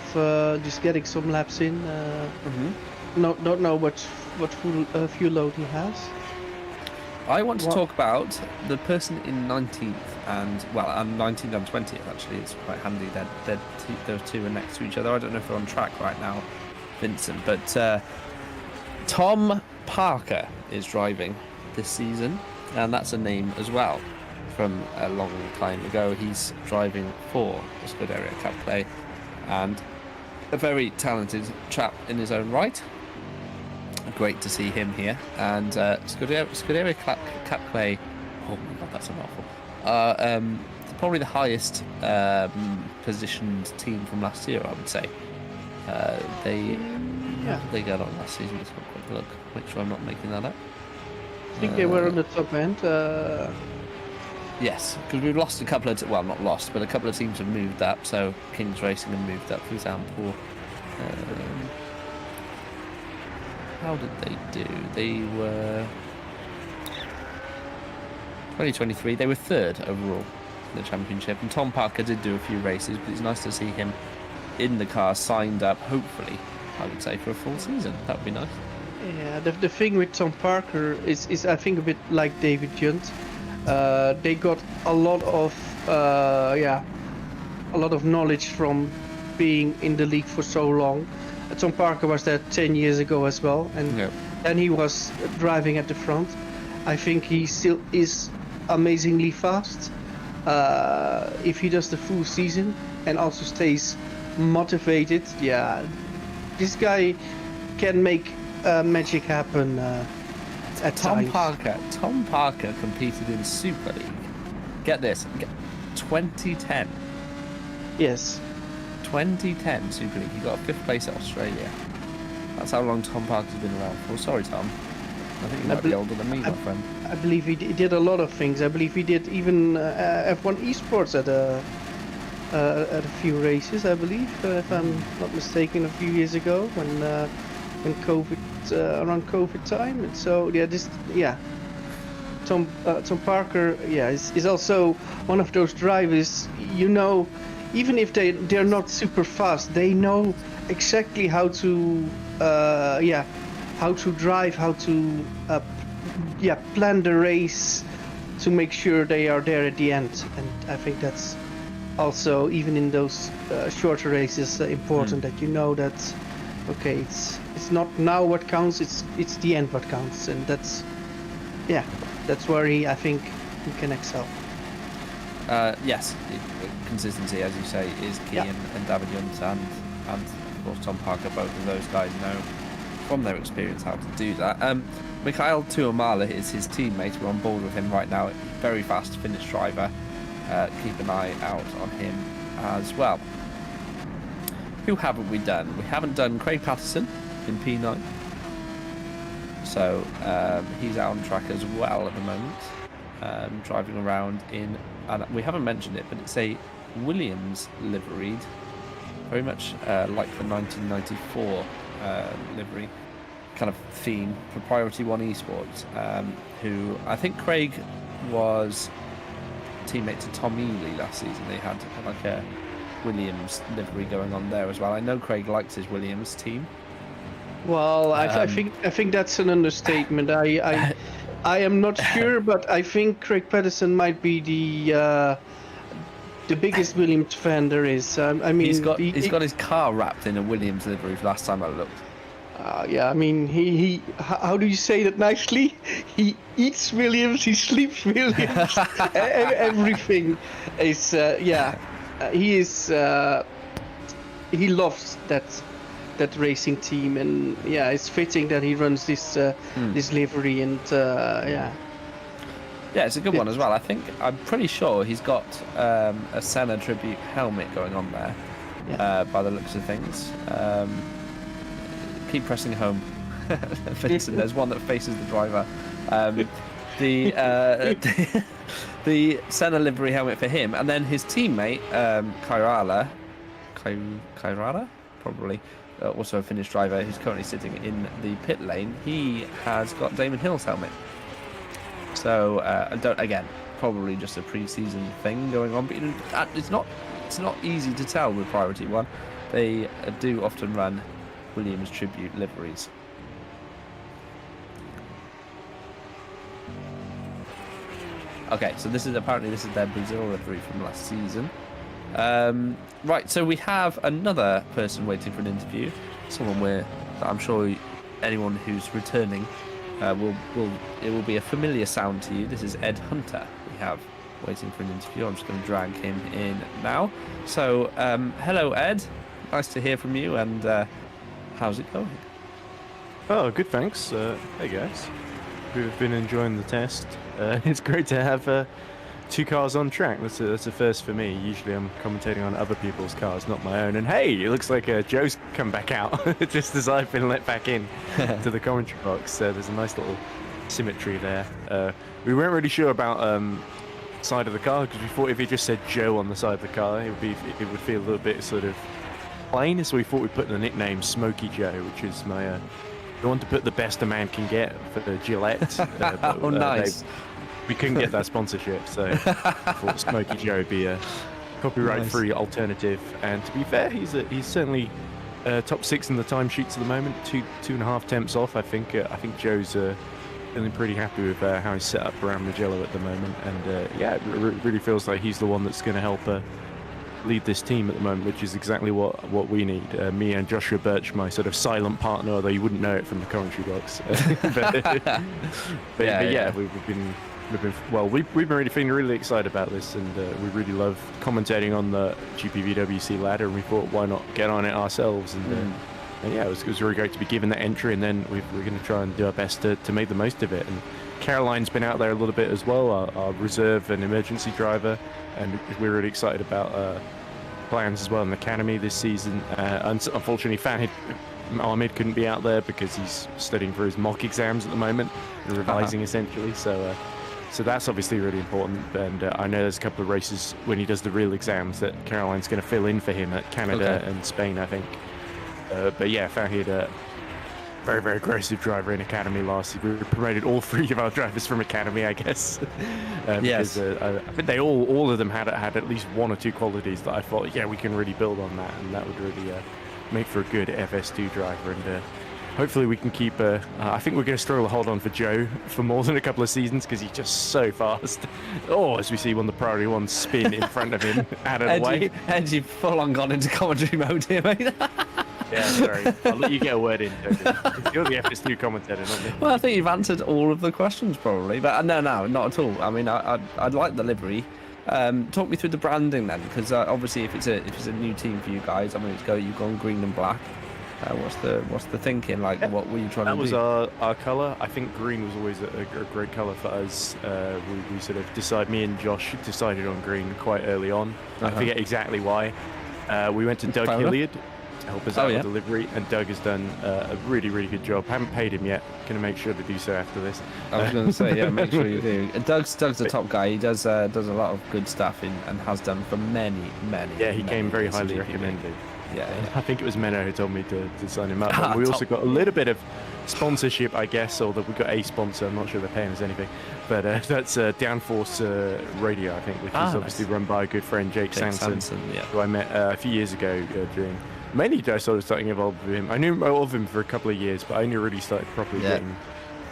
S2: just getting some laps in. Not know what fuel load he has.
S1: I want to talk about the person in 19th and 19th and 20th. Actually, it's quite handy. Those two are next to each other. I don't know if they're on track right now, Vincent, but Tom Parker is driving this season, and that's a name as well from a long time ago. He's driving for the Scuderia Cup play, and a very talented chap in his own right. Great to see him here. And Scuderia Cup play, oh my god, that's a mouthful. Probably the highest positioned team from last year, I would say. How did they get on last season? Let's have a quick look. Make sure I'm not making that up.
S2: I think they were on the top end.
S1: Yes, because we've lost a couple of not lost, but a couple of teams have moved up. So Kings Racing have moved up, for example. How did they do? They were 2023. They were third overall in the championship, and Tom Parker did do a few races, but it's nice to see him in the car, signed up. Hopefully, I would say for a full season. That would be nice.
S2: Yeah, the thing with Tom Parker is I think a bit like David Junt. They got a lot of knowledge from being in the league for so long. Tom Parker was there 10 years ago as well, and then he was driving at the front. I think he still is amazingly fast. If he does the full season and also stays motivated, this guy can make magic happen at times.
S1: Tom Parker competed in Super League. Get this, 2010.
S2: Yes.
S1: 2010 Super League. He got a 5th place at Australia. That's how long Tom Parker's been around for. Sorry, Tom. I think you might be older than me, my friend.
S2: I believe he did a lot of things. I believe he did even F1 esports at a few races. I believe, if I'm not mistaken, a few years ago when COVID around COVID time. And so Tom Parker is also one of those drivers. Even if they're not super fast, they know exactly how to drive, how to plan the race to make sure they are there at the end. And I think that's also, even in those shorter races, important that you know that it's not now what counts, it's the end what counts, and that's where I think he can excel.
S1: Yes, consistency, as you say, is key, and David Junt and of course Tom Parker, both of those guys know from their experience how to do that. Mikhail Tuamala is his teammate. We're on board with him right now. Very fast Finnish driver. Keep an eye out on him as well. Who haven't we done? We haven't done Craig Patterson in P9. So he's out on track as well at the moment, driving around in, and we haven't mentioned it, but it's a Williams liveried, very much like the 1994 livery. kind of theme for Priority One Esports, who I think Craig was teammate to Tom Ely last season. They had like a Williams livery going on there as well. I know Craig likes his Williams team.
S2: Well, I think that's an understatement. I am not sure, but I think Craig Patterson might be the biggest Williams fan there is. I mean,
S1: he's got his car wrapped in a Williams livery last time I looked.
S2: Yeah, I mean, he how do you say that nicely? He eats Williams, he sleeps Williams, everything is, he is, he loves that racing team, and yeah, it's fitting that he runs this this livery, and yeah.
S1: Yeah, it's a good one as well. I'm pretty sure he's got a Senna tribute helmet going on there, by the looks of things. Keep pressing home, Vincent. There's one that faces the driver. The Senna livery helmet for him, and then his teammate Kairala, probably also a Finnish driver who's currently sitting in the pit lane. He has got Damon Hill's helmet. So probably just a pre-season thing going on, but it's not easy to tell with Priority One. They do often run Williams tribute liveries. Okay, so this is their Brazil livery from last season. Right, so we have another person waiting for an interview. Someone that I'm sure anyone who's returning it will be a familiar sound to you. This is Ed Hunter we have waiting for an interview. I'm just going to drag him in now. So, hello Ed, nice to hear from you, and how's it going?
S5: Oh, good, thanks. Hey guys, we've been enjoying the test. It's great to have 2 cars on track. That's a first for me. Usually I'm commentating on other people's cars, not my own. And hey, it looks like Joe's come back out just as I've been let back in to the commentary box. There's a nice little symmetry there. We weren't really sure about side of the car, because we thought if he just said Joe on the side of the car, it would feel a little bit sort of plain. So we thought we'd put the nickname Smokey Joe, which is my the one to put the best a man can get for the Gillette.
S1: Oh, nice.
S5: We couldn't get that sponsorship, so I thought Smokey Joe would be a copyright-free alternative. And to be fair, he's certainly top 6 in the timesheets at the moment. 2.5 temps off. I think Joe's feeling pretty happy with how he's set up around Mugello at the moment. And yeah, it really feels like he's the one that's going to help lead this team at the moment, which is exactly what we need. Me and Joshua Birch, my sort of silent partner, although you wouldn't know it from the commentary box. We've been really feeling really excited about this, and we really love commentating on the GPVWC ladder, and we thought, why not get on it ourselves? And yeah, it was really great to be given that entry, and then we're going to try and do our best to make the most of it. And Caroline's been out there a little bit as well, our reserve and emergency driver, and we're really excited about plans as well in the academy this season. Unfortunately, Fahid Ahmed couldn't be out there because he's studying for his mock exams at the moment, and revising essentially. So that's obviously really important, and I know there's a couple of races when he does the real exams that Caroline's going to fill in for him at Canada and Spain, I think. But yeah, Fahid, very, very aggressive driver in Academy last year. We promoted all 3 of our drivers from Academy, I guess.
S1: Yes.
S5: Because, I think they all of them had at least 1 or 2 qualities that I thought, yeah, we can really build on that, and that would really make for a good FS2 driver. And hopefully we can keep... I think we're going to struggle to hold on for Joe for more than a couple of seasons, because he's just so fast. Oh, as we see when the Priority One spin in front of him, out of the way.
S1: Ed, you've full on gone into commentary mode here, mate.
S5: Yeah, sorry. I'll let you get a word in, Toby. You're the FS2 commentator, not me.
S1: Well, I think you've answered all of the questions, probably. But no, not at all. I mean, I'd like the livery. Talk me through the branding then, because obviously if it's a new team for you guys, I mean, you've gone green and black. What's the thinking? Like, what were you trying to do?
S5: That was our colour. I think green was always a great colour for us. We sort of me and Josh decided on green quite early on. I forget exactly why. We went to Doug Hilliard to help us out with delivery, and Doug has done a really, really good job. Haven't paid him yet. Going to make sure to do so after this.
S1: I was going to say, yeah, make sure you do. Doug's a top guy. He does a lot of good stuff and has done for many.
S5: Yeah, he came very highly recommended.
S1: Yeah.
S5: I think it was Menno who told me to sign him up. And we also got a little bit of sponsorship, I guess, or that we've got a sponsor. I'm not sure they're paying us anything, but that's Downforce Radio, I think, which is obviously run by a good friend, Jake Sanson, who I met a few years ago during. Mainly, I started starting involved with him. I knew of him for a couple of years, but I only really started properly getting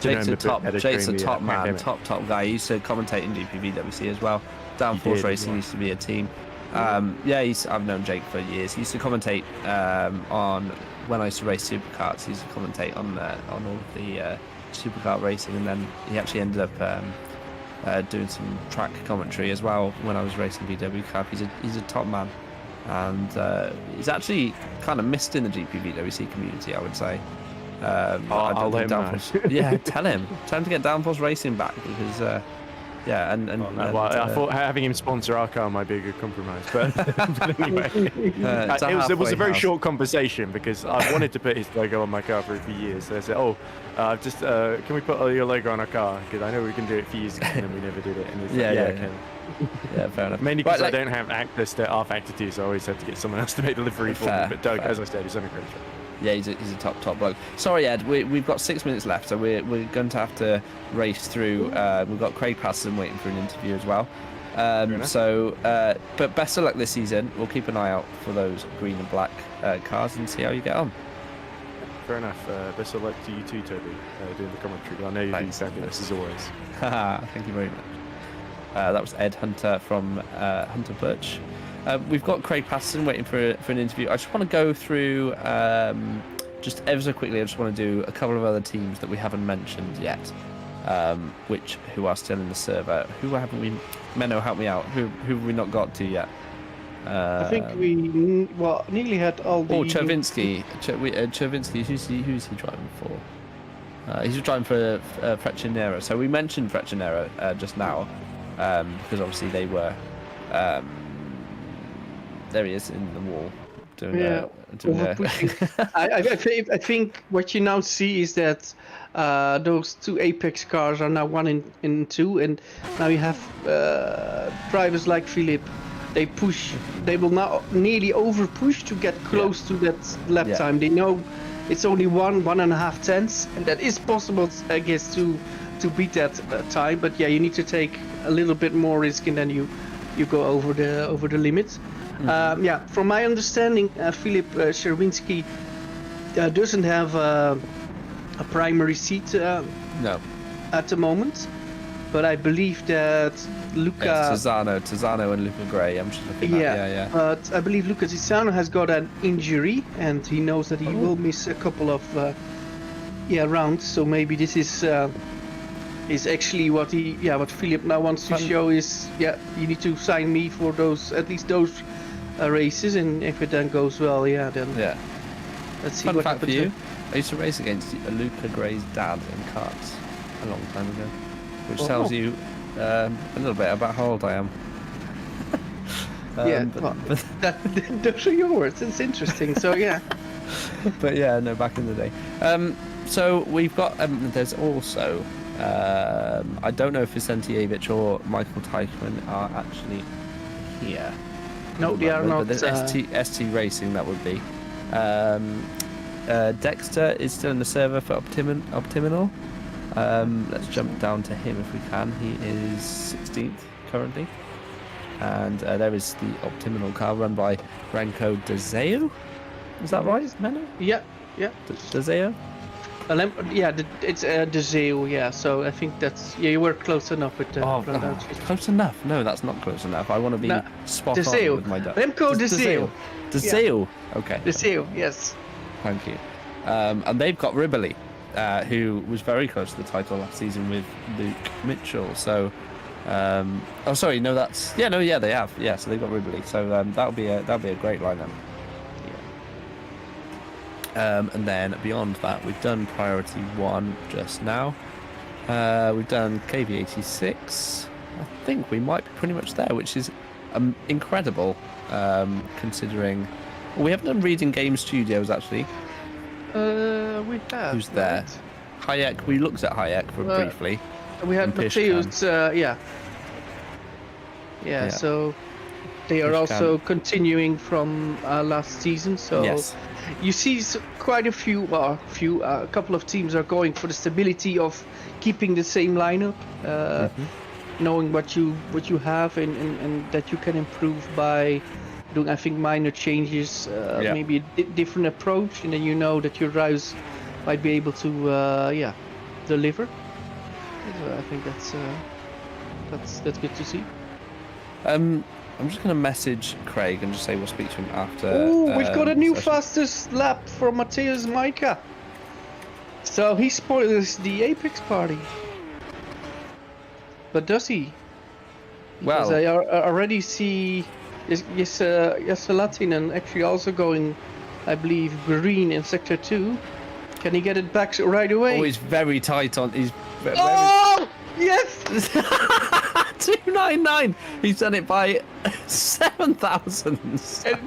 S5: to know him a bit better.
S1: Jake's a
S5: during
S1: top
S5: the
S1: man,
S5: pandemic.
S1: top guy. He used to commentate in GPVWC as well. Downforce Racing used to be a team. I've known Jake for years. He used to commentate on when I used to race supercars. He used to commentate on all of the supercar racing, and then he actually ended up doing some track commentary as well when I was racing VW Cup. He's a top man, and he's actually kind of missed in the GPVWC community, I would say.
S5: I'll let him know.
S1: Yeah, tell him to get Downforce Racing back, because
S5: I thought having him sponsor our car might be a good compromise, but anyway, it was a very short conversation because I wanted to put his logo on my car for a few years. So I said, can we put your logo on our car? Because I know we can do it for years, and then we never did it. And it's
S1: yeah, fair enough.
S5: Mainly because I don't have access to R Factor 2, so I always have to get someone else to make the livery for me. But Doug, as I said, he's done a great job.
S1: Yeah, he's a top bloke. Sorry, Ed, we've got 6 minutes left, so we're going to have to race through. We've got Craig Patterson waiting for an interview as well. But best of luck this season. We'll keep an eye out for those green and black cars and see how you get on.
S5: Fair enough. Best of luck to you too, Toby, doing the commentary. I know you're doing fabulous as always.
S1: Thank you very much. That was Ed Hunter from Hunter Birch. We've got Craig Patterson waiting for an interview. I just want to go through just ever so quickly. I just want to do a couple of other teams that we haven't mentioned yet, who are still in the server. Who haven't we? Menno, help me out. Who have we not got to yet?
S2: I think we nearly had all the.
S1: Oh, Chervinsky. Chervinsky. Who's he driving for? He's driving for Freccianero. So we mentioned Freccianero just now because obviously they were. There he is in the wall.
S2: I think what you now see is that those two Apex cars are now 1 and 2, and now you have drivers like Philippe. They will now nearly over push to get close to that lap time. They know it's only 1.5 tenths, and that is possible, I guess, to beat that time. But yeah, you need to take a little bit more risk, and then you go over the limit. From my understanding, Filip Chervinsky doesn't have a primary seat at the moment, but I believe that Luca
S1: Tizzano and Luca Gray. I'm just looking at
S2: but I believe Luca Tizzano has got an injury, and he knows that he will miss a couple of rounds. So maybe this is actually what Filip now wants to show is you need to sign me for at least those races, and if it then goes well, then let's see.
S1: Fun
S2: what
S1: fact for
S2: happens.
S1: you: I used to race against Luca Gray's dad in karts a long time ago, which tells you a little bit about how old I am.
S2: Those are your words. It's interesting. So
S1: but back in the day. So we've got there's also I don't know if Vicentievich or Michael Teichmann are actually here.
S2: No, they are not.
S1: But there's ST Racing, that would be. Dexter is still in the server for Optiminal. Let's jump down to him if we can. He is 16th currently. And there is the Optiminal car run by Branko Dezeu. Is that right, Menno?
S2: Yeah.
S1: Dezeu?
S2: It's Dezeu, so I think that's... you were close enough with the pronunciation.
S1: Close enough? No, that's not close enough. I want to be spot
S2: Dezeu.
S1: on with my duck.
S2: Remco Dezeu.
S1: Dezeu? Okay.
S2: Dezeu, yes.
S1: Thank you. And they've got Ribbley, who was very close to the title last season with Luke Mitchell. So, they have. Yeah, so they've got Ribbley. So that'll be a great lineup. And then beyond that, we've done Priority 1 just now. We've done KV86. I think we might be pretty much there, which is incredible, considering... we haven't done Reading Game Studios, actually.
S2: We have.
S1: Who's there? Hayek. We looked at Hayek briefly.
S2: We had Mateusz, so... They are
S1: Which
S2: also continuing from last season, so
S1: Yes.
S2: you see quite a couple of teams are going for the stability of keeping the same lineup, knowing what you have and that you can improve by doing, I think, minor changes, maybe a different approach, and then you know that your drivers might be able to deliver. So I think that's good to see.
S1: I'm just going to message Craig and just say we'll speak to him after.
S2: Oh, we've got a new
S1: session.
S2: fastest lap for Mateusz Majka. So he spoils the Apex party. But does he? Because
S1: Well,
S2: I already see Latinen actually also going, I believe, green in Sector 2. Can he get it back right away?
S1: he's very tight on. He's very,
S2: Oh! Yes!
S1: 299. He's done it by 7 thousandths.
S2: And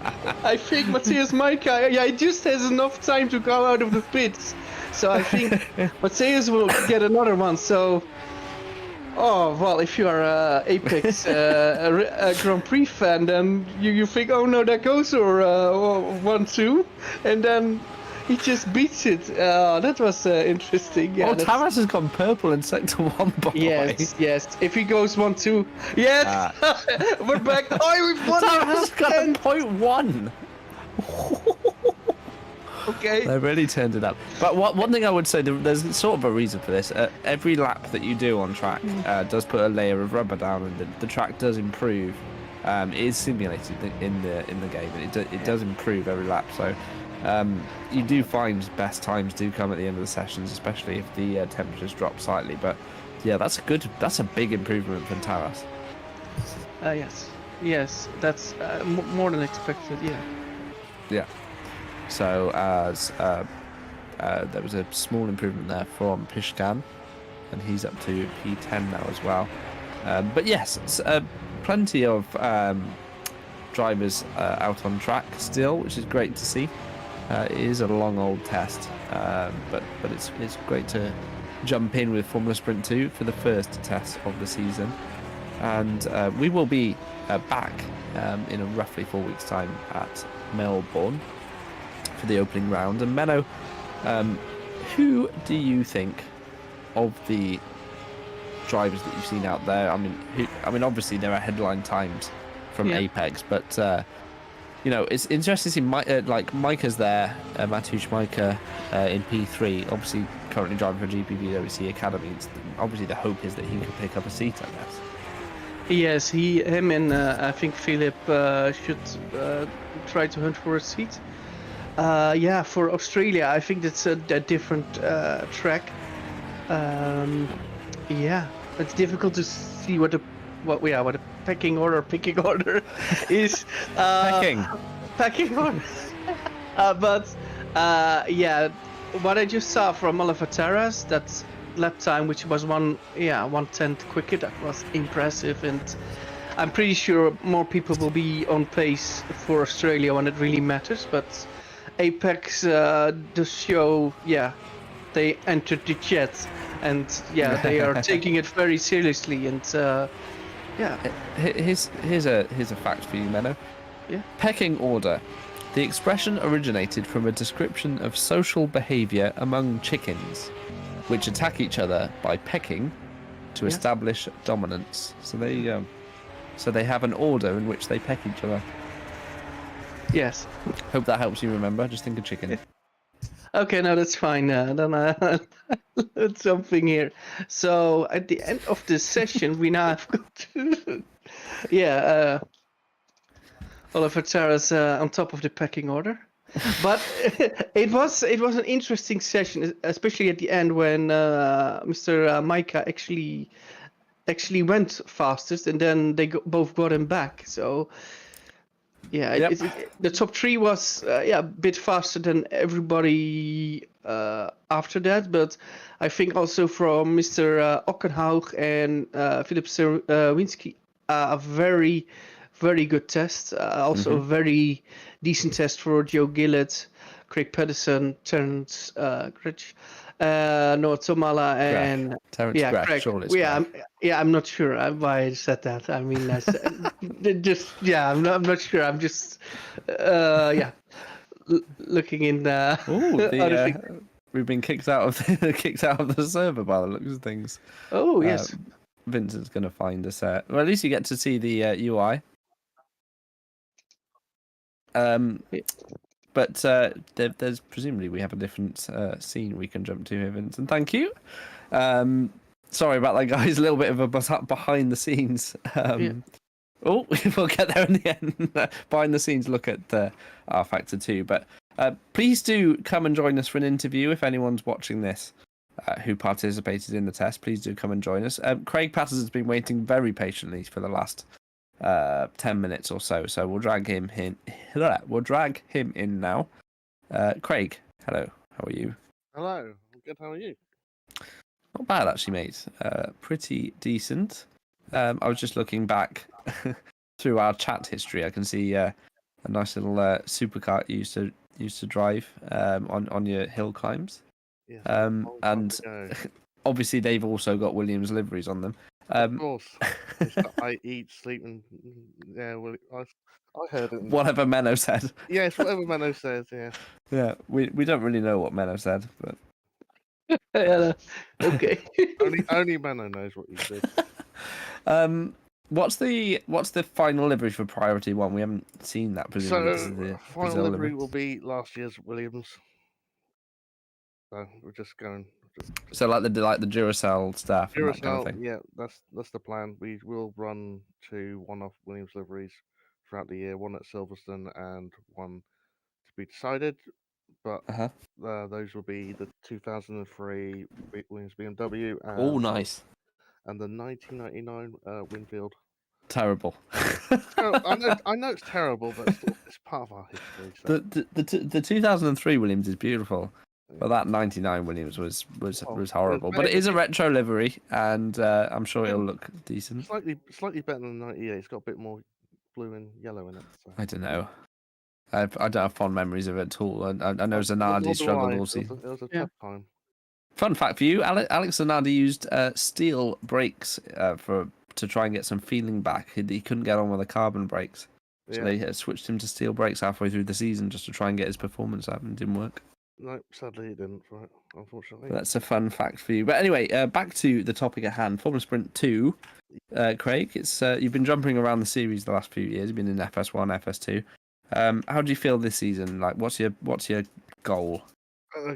S2: I think Mateusz Majka, he just has enough time to go out of the pits. So I think Mateusz will get another one. So, well, if you are a Apex a Grand Prix fan, then you think, oh no, that goes or 1-2, and then he just beats it. That was interesting. Yeah,
S1: Taras has gone purple in Sector 1, by the way.
S2: Yes. If he goes 1-2, yes, we're back. Oh, we've won.
S1: Taras has got a 0.1.
S2: Okay.
S1: They really turned it up. But one thing I would say, there's sort of a reason for this. Every lap that you do on track does put a layer of rubber down, and the track does improve. It is simulated in the game, and it does improve every lap. So you do find best times do come at the end of the sessions, especially if the temperatures drop slightly. But yeah, that's a big improvement from Taras.
S2: Yes, that's more than expected.
S1: Yeah. So as there was a small improvement there from Pishkan, and he's up to P10 now as well. But yes, plenty of drivers out on track still, which is great to see. It is a long old test, but it's great to jump in with Formula Sprint 2 for the first test of the season. And we will be back in a roughly 4 weeks' time at Melbourne for the opening round. And Menno, who do you think of the drivers that you've seen out there? I mean, obviously there are headline times from Apex, but it's interesting to see Majka's there, Mateusz Majka in P3, obviously currently driving for GPVWC Academy. Obviously the hope is that he can pick up a seat, I guess.
S2: Yes, him and I think Philip should try to hunt for a seat. For Australia, I think that's a different track. It's difficult to see what the pecking order is. Pecking order. What I just saw from Oliver Taras, that lap time, which was 1/10 quicker, that was impressive, and I'm pretty sure more people will be on pace for Australia when it really matters. But Apex does show, they entered the chat, and they are taking it very seriously. And
S1: here's a fact for you, Menno.
S2: Yeah.
S1: Pecking order. The expression originated from a description of social behaviour among chickens, which attack each other by pecking to establish dominance. So there you go. So they have an order in which they peck each other.
S2: Yes.
S1: Hope that helps you remember. Just think of chicken.
S2: Okay, no, that's fine. Then I learned something here. So at the end of the session, we now have got Oliver Taras on top of the pecking order. But it was an interesting session, especially at the end when Mr. Majka actually went fastest, and then they both got him back. So the top three was a bit faster than everybody after that. But I think also from Mr. Ockenhaug and Philip Serwinski, a very, very good test. Also a very decent test for Joe Gillett, Craig Patterson, Terence Grech, Noah Tomala, and
S1: Terence Grech,
S2: Craig.
S1: surely it's Grech.
S2: I'm not sure why I said that. I mean, I'm not sure. I'm just looking in other things.
S1: We've been kicked out of the server by the looks of things.
S2: Oh yes.
S1: Vincent's gonna find us. Well, at least you get to see the UI. But there's presumably we have a different scene we can jump to here, Vincent. Thank you. Sorry about that, guys. A little bit of a behind the scenes. Oh, we'll get there in the end. Behind the scenes look at R Factor 2. But please do come and join us for an interview if anyone's watching this who participated in the test. Please do come and join us. Craig Patterson's been waiting very patiently for the last 10 minutes or so. So we'll drag him in. We'll drag him in now. Craig, hello. How are you?
S6: Hello. I'm good. How are you?
S1: Not bad, actually, mate. Pretty decent. I was just looking back through our chat history. I can see a nice little supercar you used to drive on your hill climbs.
S6: Yes.
S1: And obviously they've also got Williams liveries on them.
S6: Of course. I eat, sleep, and well, I heard it.
S1: Whatever Menno said.
S6: Yes, whatever Menno says. Yeah.
S1: Yeah, we don't really know what Menno said, but
S2: Okay.
S6: only Menno knows what he said.
S1: What's the final livery for Priority 1? We haven't seen that. Presumably, this is the
S6: Final
S1: Brazil
S6: livery will be last year's Williams. So we're just going.
S1: So like the Duracell stuff. And that kind of thing.
S6: Yeah, that's the plan. We will run to one-off Williams liveries throughout the year. One at Silverstone and one to be decided. But those will be the 2003 Williams BMW.
S1: Oh, nice.
S6: And the 1999 Winfield.
S1: Terrible.
S6: I know it's terrible, but it's part of our history. So.
S1: The 2003 Williams is beautiful, but that 99 Williams was horrible. But it is a retro livery, and I'm sure it'll look decent.
S6: Slightly better than the 98. It's got a bit more blue and yellow in it. So.
S1: I don't know. I don't have fond memories of it at all. I know Zanardi struggled all season.
S6: It was a tough time.
S1: Fun fact for you: Alex Zanardi used steel brakes to try and get some feeling back. He couldn't get on with the carbon brakes, so they switched him to steel brakes halfway through the season just to try and get his performance up, and it didn't work.
S6: No, sadly it didn't. Right, unfortunately.
S1: That's a fun fact for you. But anyway, back to the topic at hand. Formula Sprint 2, Craig. It's you've been jumping around the series the last few years. You've been in FS1, FS2. How do you feel this season? Like, what's your goal?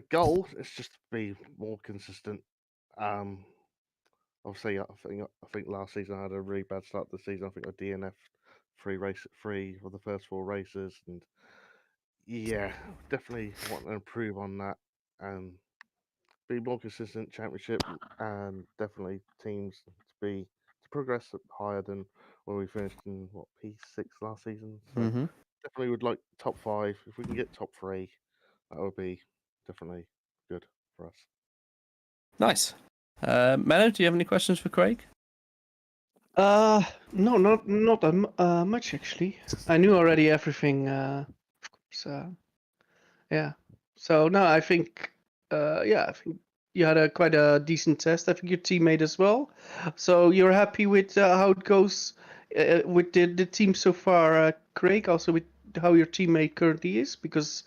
S6: Goal is just to be more consistent. Obviously, I think last season I had a really bad start to the season. I think I DNF'd three for the first 4 races, and definitely want to improve on that and be more consistent. Championship and definitely teams to progress higher than when we finished in P6 last season. So definitely would like top 5. If we can get top 3, that would be definitely good for us.
S1: Nice. Menno, do you have any questions for Craig?
S2: No, not much actually. I knew already everything. Of course. Yeah. So no, I think. I think you had quite a decent test. I think your teammate as well. So you're happy with how it goes with the team so far, Craig. Also with how your teammate currently is, because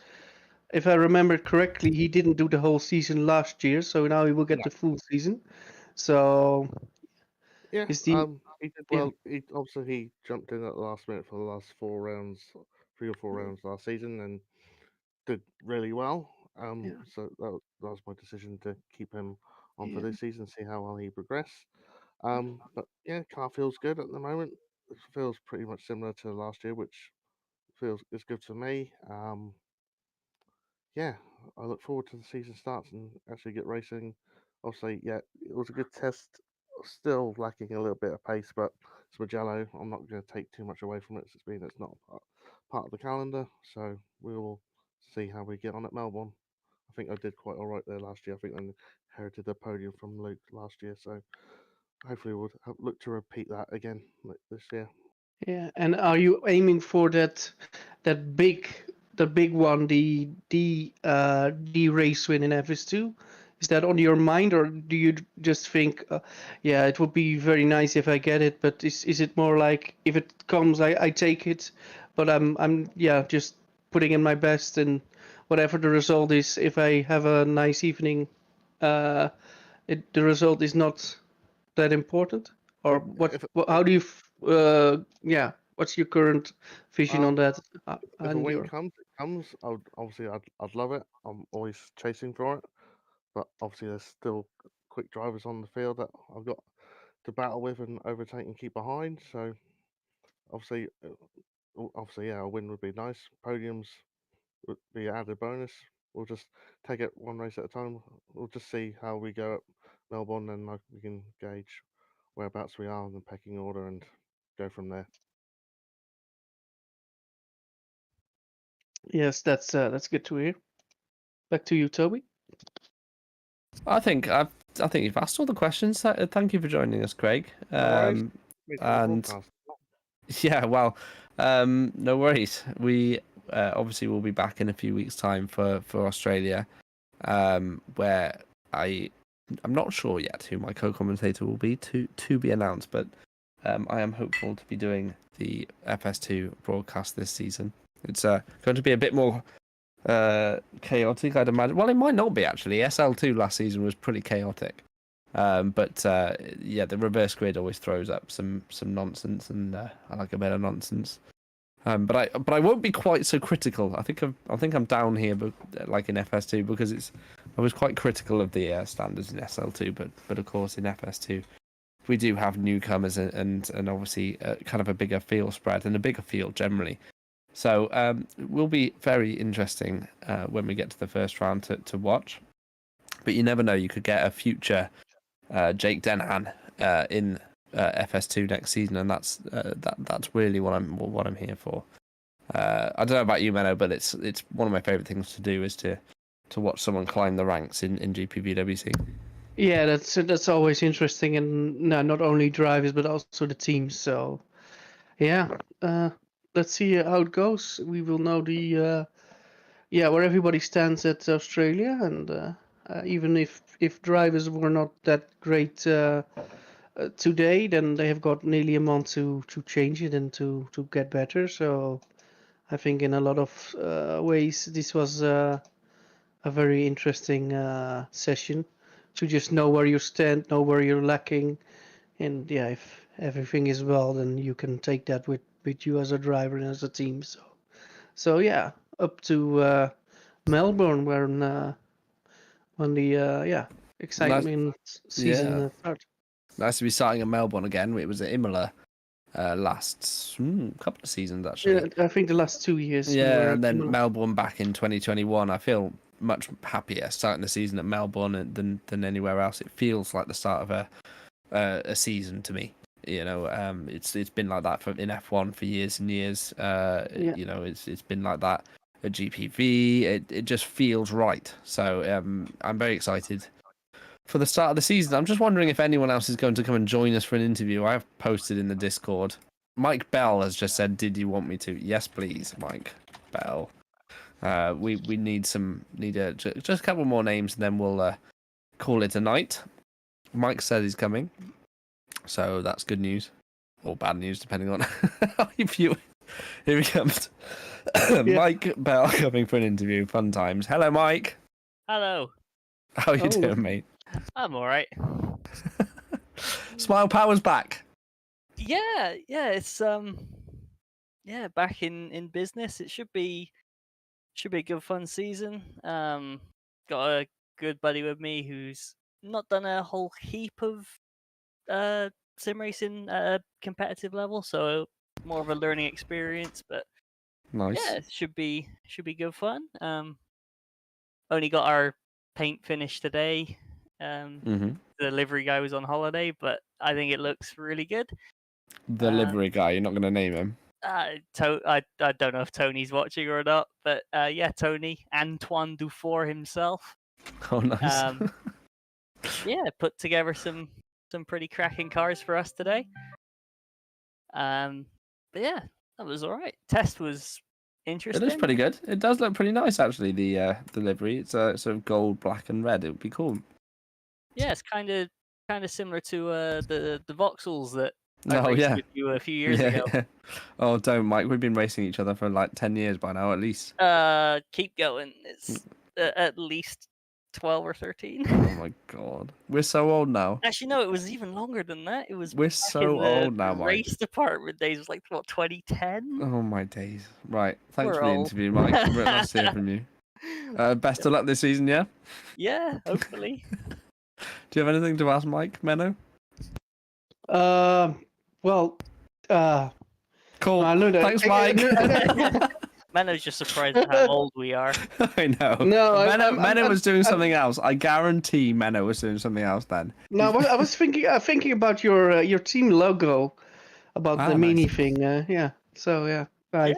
S2: if I remember correctly, he didn't do the whole season last year, so now he will get the full season. So
S6: he did well. He jumped in at the last minute for the last 4 rounds, 3 or 4 rounds last season, and did really well. So that was my decision to keep him on for this season, see how well he progressed. But car feels good at the moment. It feels pretty much similar to last year, which is good for me. I look forward to the season starts and actually get racing. Obviously, it was a good test. Still lacking a little bit of pace, but it's Mugello. I'm not going to take too much away from it. It's not part of the calendar, so we will see how we get on at Melbourne. I think I did quite all right there last year. I think I inherited the podium from Luke last year, so hopefully we'll look to repeat that again this year.
S2: Yeah, and are you aiming for that big the big one, the race win in FS2. Is that on your mind, or do you just think, yeah, it would be very nice if I get it, but is it more like if it comes, I take it, but I'm just putting in my best, and whatever the result is, if I have a nice evening, the result is not that important, or how do you what's your current vision on that?
S6: If a
S2: And
S6: win
S2: your
S6: comes, it comes. I'd love it. I'm always chasing for it, but obviously there's still quick drivers on the field that I've got to battle with and overtake and keep behind. So obviously, yeah, a win would be nice. Podiums would be an added bonus. We'll just take it one race at a time. We'll just see how we go at Melbourne, and we can gauge whereabouts we are in the pecking order and go from there.
S2: Yes, that's good to hear. Back to you, Toby.
S1: I think you've asked all the questions. Thank you for joining us, Craig.
S6: No worries. It's a
S1: And
S6: broadcast.
S1: yeah, well, no worries. We obviously will be back in a few weeks' time for Australia, where I'm not sure yet who my co-commentator will be, to be announced, but I am hopeful to be doing the FS2 broadcast this season. It's going to be a bit more chaotic, I'd imagine. Well, it might not be, actually. SL2 last season was pretty chaotic. But yeah, the reverse grid always throws up some nonsense, and I like a bit of nonsense. But I won't be quite so critical. I think I'm down here, but like in FS2, because I was quite critical of the standards in SL2, but of course in FS2 we do have newcomers and obviously kind of a bigger field spread and a bigger field generally. So it will be very interesting when we get to the first round to watch. But you never know, you could get a future Jake Denhan in FS2 next season, and that's really what I'm here for. I don't know about you, Menno, but it's one of my favourite things to do is to watch someone climb the ranks in GPVWC.
S2: Yeah, that's always interesting, and not only drivers but also the teams. So yeah, let's see how it goes. We will know where everybody stands at Australia, and even if drivers were not that great today, then they have got nearly a month to change it and to get better. So I think in a lot of ways this was a very interesting session to just know where you stand, know where you're lacking, and yeah, if everything is well, then you can take that with you as a driver and as a team. So yeah, up to Melbourne when the excitement season starts.
S1: Nice to be starting at Melbourne again. It was at Imola last couple of seasons actually.
S2: Yeah, I think the last 2 years.
S1: Yeah, and then Melbourne back in 2021. I feel much happier starting the season at Melbourne than anywhere else. It feels like the start of a season to me. You know, it's been like that in F1 for years and years. You know, it's been like that at GPV. It just feels right. So I'm very excited for the start of the season. I'm just wondering if anyone else is going to come and join us for an interview. I have posted in the Discord. Mike Bell has just said, "Did you want me to?" Yes, please, Mike Bell. We need just a couple more names, and then we'll call it a night. Mike said he's coming, so that's good news or bad news, depending on how you view it. Here he comes. Mike Bell coming for an interview. Fun times. Hello, Mike.
S7: Hello.
S1: How are you doing, mate?
S7: I'm all right.
S1: Smile Power's back.
S7: Yeah, it's back in business. It should be a good fun season. Got a good buddy with me who's not done a whole heap of sim racing at a competitive level, so more of a learning experience, but
S1: nice.
S7: Yeah, it should be good fun. Only got our paint finished today. The livery guy was on holiday, but I think it looks really good.
S1: The livery guy, you're not going to name him?
S7: I don't know if Tony's watching or not, but yeah, Tony, Antoine Dufour himself.
S1: Oh, nice.
S7: Yeah, put together some pretty cracking cars for us today. But yeah, that was all right. Test was interesting.
S1: It looks pretty good. It does look pretty nice, actually. The livery. It's sort of gold, black, and red. It would be cool.
S7: Yeah, it's kind of similar to the Voxels that I
S1: Oh
S7: raced
S1: yeah.
S7: with you a few years ago.
S1: Oh, don't, Mike. We've been racing each other for like 10 years by now, at least.
S7: Keep going. It's at least 12 or 13.
S1: Oh my god, we're so old now.
S7: Actually, no, it was even longer than that. It was
S1: We're
S7: back
S1: so
S7: in the
S1: old now, Mike.
S7: race department days. It was like what 2010.
S1: Oh my days. Right. Thanks
S7: We're
S1: for the
S7: old.
S1: interview, Mike. Really nice to hear from you. Best of luck this season, yeah?
S7: Yeah, hopefully.
S1: Do you have anything to ask Mike, Menno?
S2: Well,
S1: Cool.
S2: I know that.
S1: Thanks, Mike.
S7: Menno's just surprised at how old we are.
S1: I know.
S2: No,
S1: Menno was doing something else. I guarantee Menno was doing something else then.
S2: No, I was thinking about your team logo, about the
S1: nice.
S2: mini thing. Yeah. So yeah.
S7: Yeah,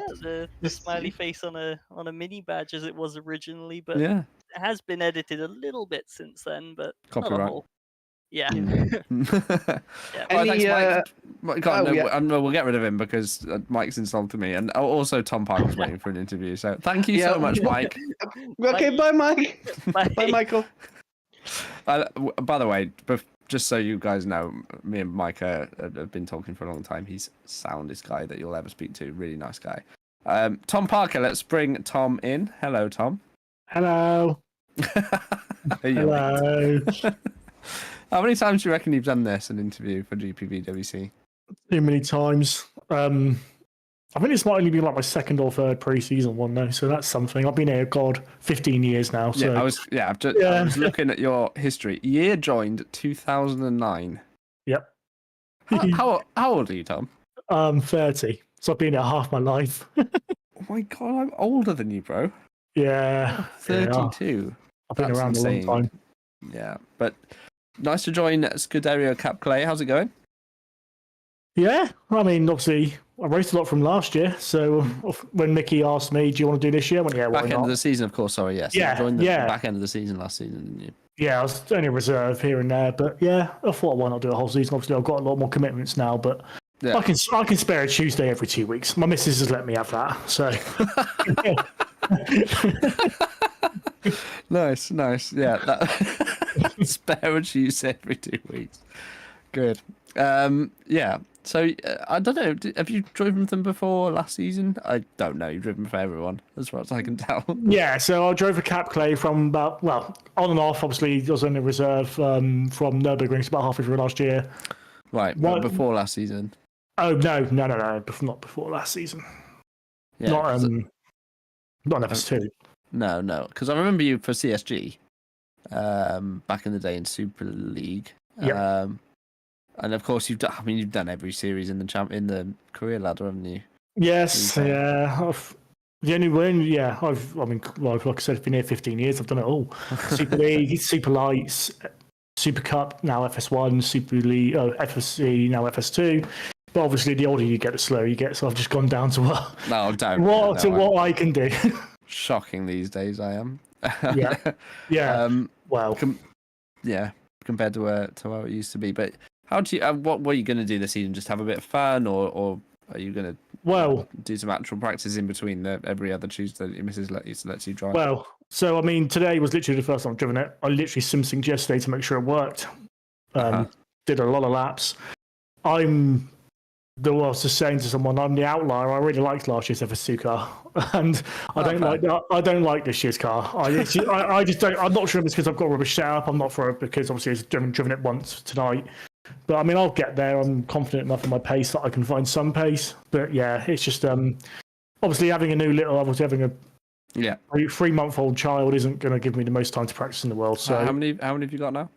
S7: the smiley face on a mini badge as it was originally, but
S1: Yeah.
S7: it has been edited a little bit since then, but not a
S1: Copyright.
S7: whole. Yeah.
S1: Right, thanks, Mike. We'll get rid of him because Mike's insulted me, and also Tom Parker's waiting for an interview. So thank you so much, Mike.
S2: Okay, bye, Mike.
S7: Bye.
S2: Bye, Michael.
S1: By the way, just so you guys know, me and Mike have been talking for a long time. He's the soundest guy that you'll ever speak to. Really nice guy. Tom Parker, let's bring Tom in. Hello, Tom.
S8: Hello. Hello.
S1: How many times do you reckon you've done this, an interview for GPVWC?
S8: Too many times. I think this might only be like my second or third pre-season one now, so that's something. I've been here, 15 years now. So
S1: I was looking at your history. Year joined 2009.
S8: Yep.
S1: How old are you, Tom?
S8: 30. So I've been here half my life.
S1: Oh my god, I'm older than you, bro.
S8: Yeah.
S1: 32.
S8: I've been around a long time.
S1: Yeah, but nice to join Scuderia Cap Clay. How's it going?
S8: Yeah, I mean, obviously, I raced a lot from last year. So when Mickey asked me, "Do you want to do this year?" I went, "Yeah, why
S1: back
S8: not?"
S1: end of the season, of course. Sorry, yes.
S8: Yeah,
S1: you joined the
S8: yeah.
S1: back end of the season last season, didn't you?
S8: Yeah, I was only a reserve here and there, but yeah, I thought why not do a whole season? Obviously, I've got a lot more commitments now, but
S1: Yeah.
S8: I can spare a Tuesday every 2 weeks. My missus has let me have that, so.
S1: Nice. Yeah, that spare a Tuesday every 2 weeks. Good. Yeah. So I don't know. Have you driven them before last season? I don't know. You've driven for everyone, as far as I can tell.
S8: Yeah. So I drove a Cap Clay from about on and off. Obviously, I was in the reserve from Nürburgring about halfway through last year.
S1: Right. But before last season.
S8: Oh no! Not before last season.
S1: Yeah.
S8: Not FS2.
S1: No. Because I remember you for CSG, back in the day in Super League.
S8: Yeah.
S1: And of course you've done every series in the career ladder, haven't you?
S8: Yes. Yeah. The only one, yeah. Like I said, I've been here 15 years. I've done it all. Super League, Super Lights, Super Cup, now FS1, Super League, FSC, now FS2. But obviously, the older you get, the slower you get. So I've just gone down to what I can do.
S1: Shocking these days, I am.
S8: Yeah.
S1: Compared to how it used to be. But how do you? What were you going to do this season? Just have a bit of fun, or are you going to do some actual practice in between every other Tuesday that your missus lets you drive?
S8: Well, so I mean, today was literally the first time I've driven it. I literally sim-synced yesterday to make sure it worked. Did a lot of laps. I was just saying to someone, I'm the outlier. I really liked last year's FS2 car, and I don't like this year's car. I just don't. I'm not sure if it's because I've got a rubbish setup. I'm not sure because obviously I've driven it once tonight. But I mean, I'll get there. I'm confident enough in my pace that I can find some pace. But yeah, it's just obviously having a 3-month-old child isn't going to give me the most time to practice in the world. So
S1: how many have you got now?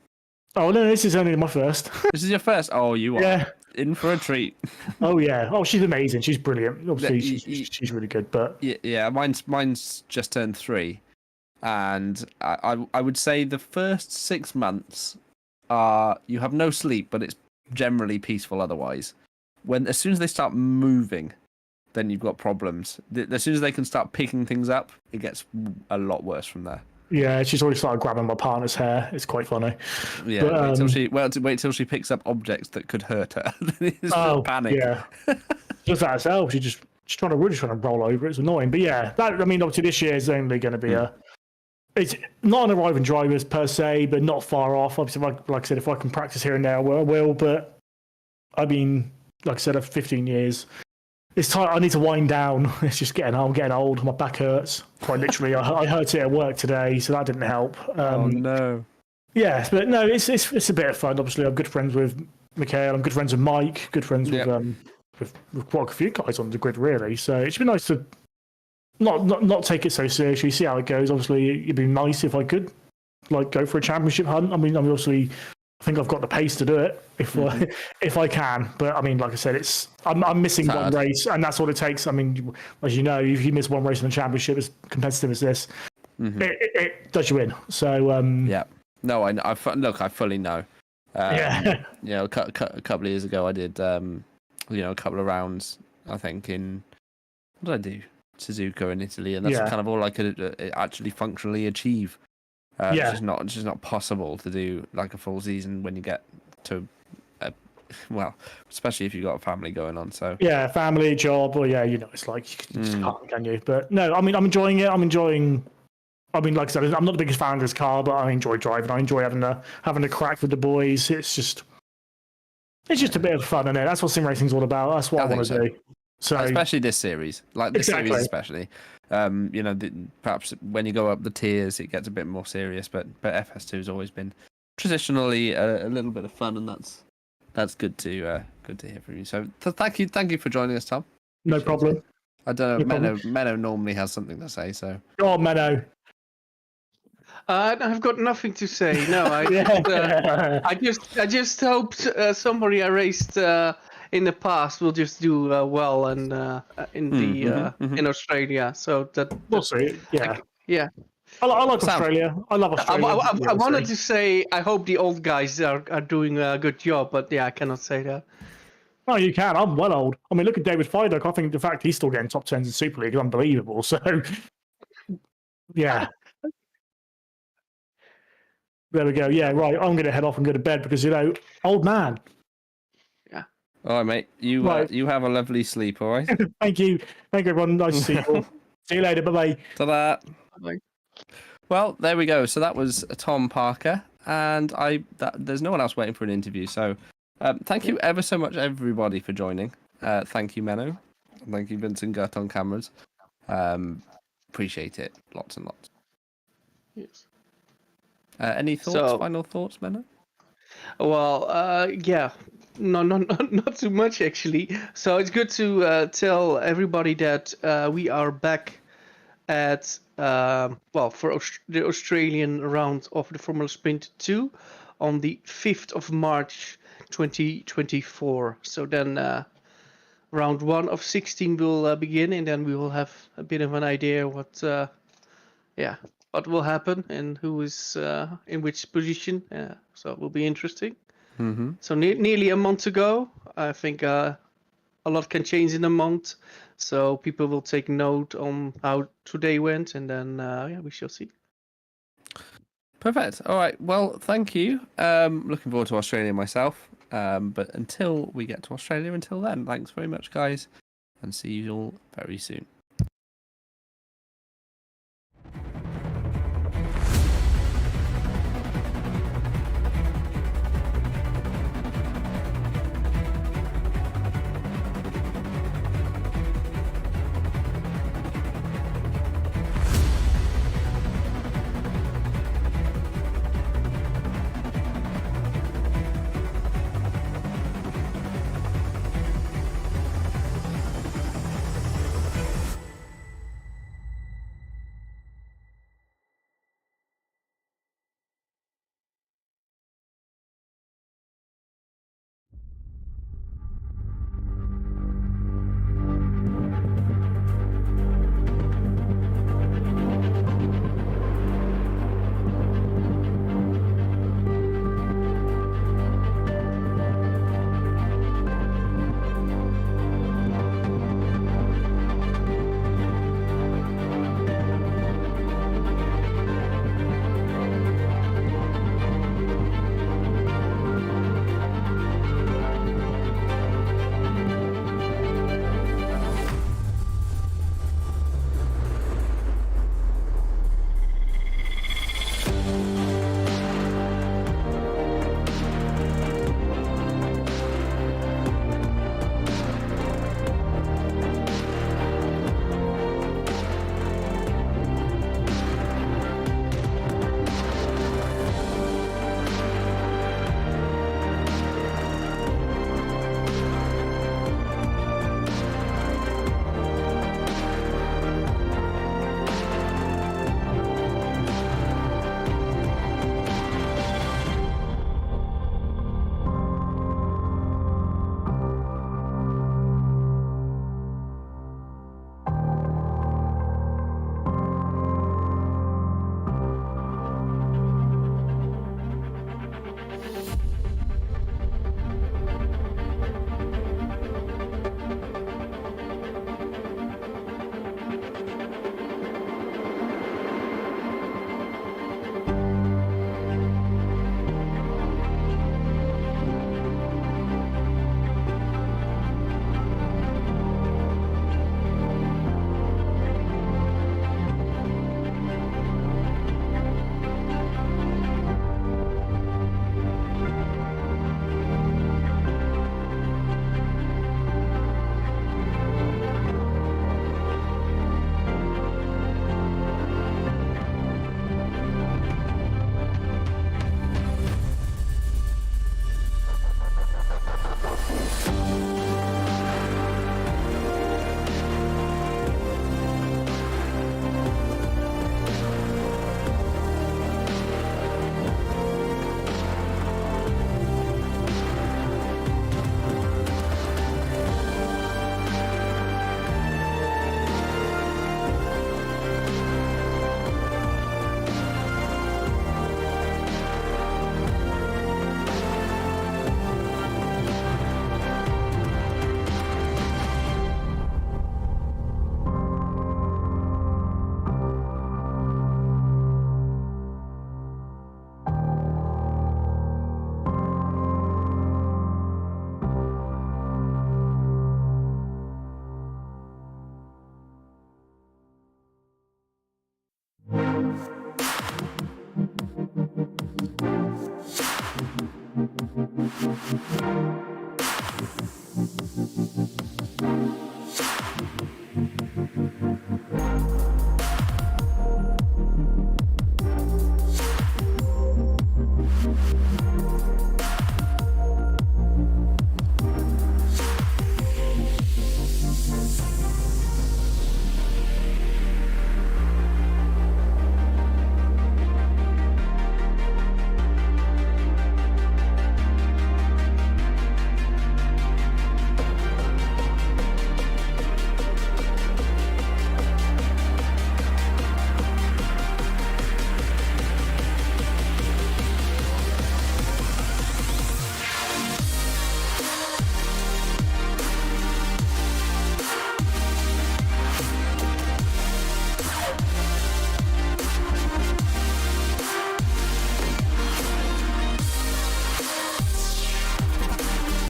S8: Oh no, this is only my first.
S1: This is your first. Oh, you are in for a treat.
S8: Oh yeah. Oh, she's amazing. She's brilliant. Obviously, she's really good. But
S1: yeah, mine's just turned 3, and I would say the first 6 months you have no sleep, but it's generally peaceful otherwise. As soon as they start moving, then you've got problems. As soon as they can start picking things up, it gets a lot worse from there.
S8: Yeah, she's already started grabbing my partner's hair. It's quite funny.
S1: Yeah, but, wait till she picks up objects that could hurt her. Panic.
S8: Yeah, just that herself. She just really trying to roll over. It's annoying, but yeah, I mean, obviously this year is only going to be it's not an arriving drivers per se, but not far off. Obviously, like I said, if I can practice here and there, I will. But I mean, like I said, after 15 years, it's time. I need to wind down. It's just I'm getting old. My back hurts. Quite literally, I hurt it at work today, so that didn't help.
S1: Oh no.
S8: Yeah, but no, it's a bit of fun. Obviously, I'm good friends with Mikhail. I'm good friends with Mike. Good friends with quite a few guys on the grid, really. So it's been nice to not take it so seriously. See how it goes. Obviously, it'd be nice if I could go for a championship hunt. I mean, obviously, I think I've got the pace to do it if I can. But I mean, like I said, I'm missing one race, and that's what it takes. I mean, as you know, if you miss one race in the championship, as competitive as this, it does you in. So
S1: yeah. No, I fully know.
S8: Yeah.
S1: You know, a couple of years ago, I did, a couple of rounds, I think, in, what did I do? Suzuka in Italy, and that's kind of all I could actually functionally achieve. It's just not possible to do like a full season when you get to, especially if you've got a family going on. So
S8: yeah, family, job, or it's like you just can't, can you? But no, I mean, I'm enjoying it. I mean, like I said, I'm not the biggest fan of this car, but I enjoy driving. I enjoy having a crack with the boys. It's just a bit of fun, isn't it? That's what sim racing's all about. That's what I want to do. So
S1: especially this series, series especially. Perhaps when you go up the tiers, it gets a bit more serious. But FS2 has always been traditionally a little bit of fun, and that's good to hear from you. So thank you for joining us, Tom.
S8: No problem.
S1: I don't know. Menno normally has something to say, so
S8: go on, Menno.
S2: I've got nothing to say. No, I just hoped somebody I raced in the past will just do well and in Australia. So that
S8: we'll see.
S2: Yeah.
S8: I like Australia. I love Australia.
S2: I wanted to say I hope the old guys are doing a good job, but I cannot say that.
S8: Oh, you can. I'm well old. I mean, look at David Fidok. I think the fact he's still getting top 10s in Super League is unbelievable. So, yeah. There we go. Yeah, right. I'm going to head off and go to bed because, old man.
S2: Yeah.
S1: All right, mate. You have a lovely sleep, all right?
S8: Thank you. Thank you, everyone. Nice to see you all. See you later. Bye-bye.
S1: Ta-da.
S2: Bye.
S1: Well, there we go. So that was Tom Parker, and there's no one else waiting for an interview. So thank you ever so much, everybody, for joining. Thank you, Menno. Thank you, Vincent, Gutt on cameras. Appreciate it. Lots and lots.
S2: Yes.
S1: Any final thoughts, Menno?
S2: Well, yeah. No, not too much, actually. So it's good to tell everybody that we are back at, for the Australian round of the Formula Sprint 2 on the 5th of March 2024. So then round 1 of 16 will begin, and then we will have a bit of an idea what will happen and who is in which position. So it will be interesting.
S1: Mm-hmm.
S2: So nearly a month ago, I think a lot can change in a month. So people will take note on how today went, and then we shall see.
S1: Perfect. All right. Well, thank you. Looking forward to Australia myself. But until we get to Australia, until then, thanks very much, guys, and see you all very soon.
S6: Bye.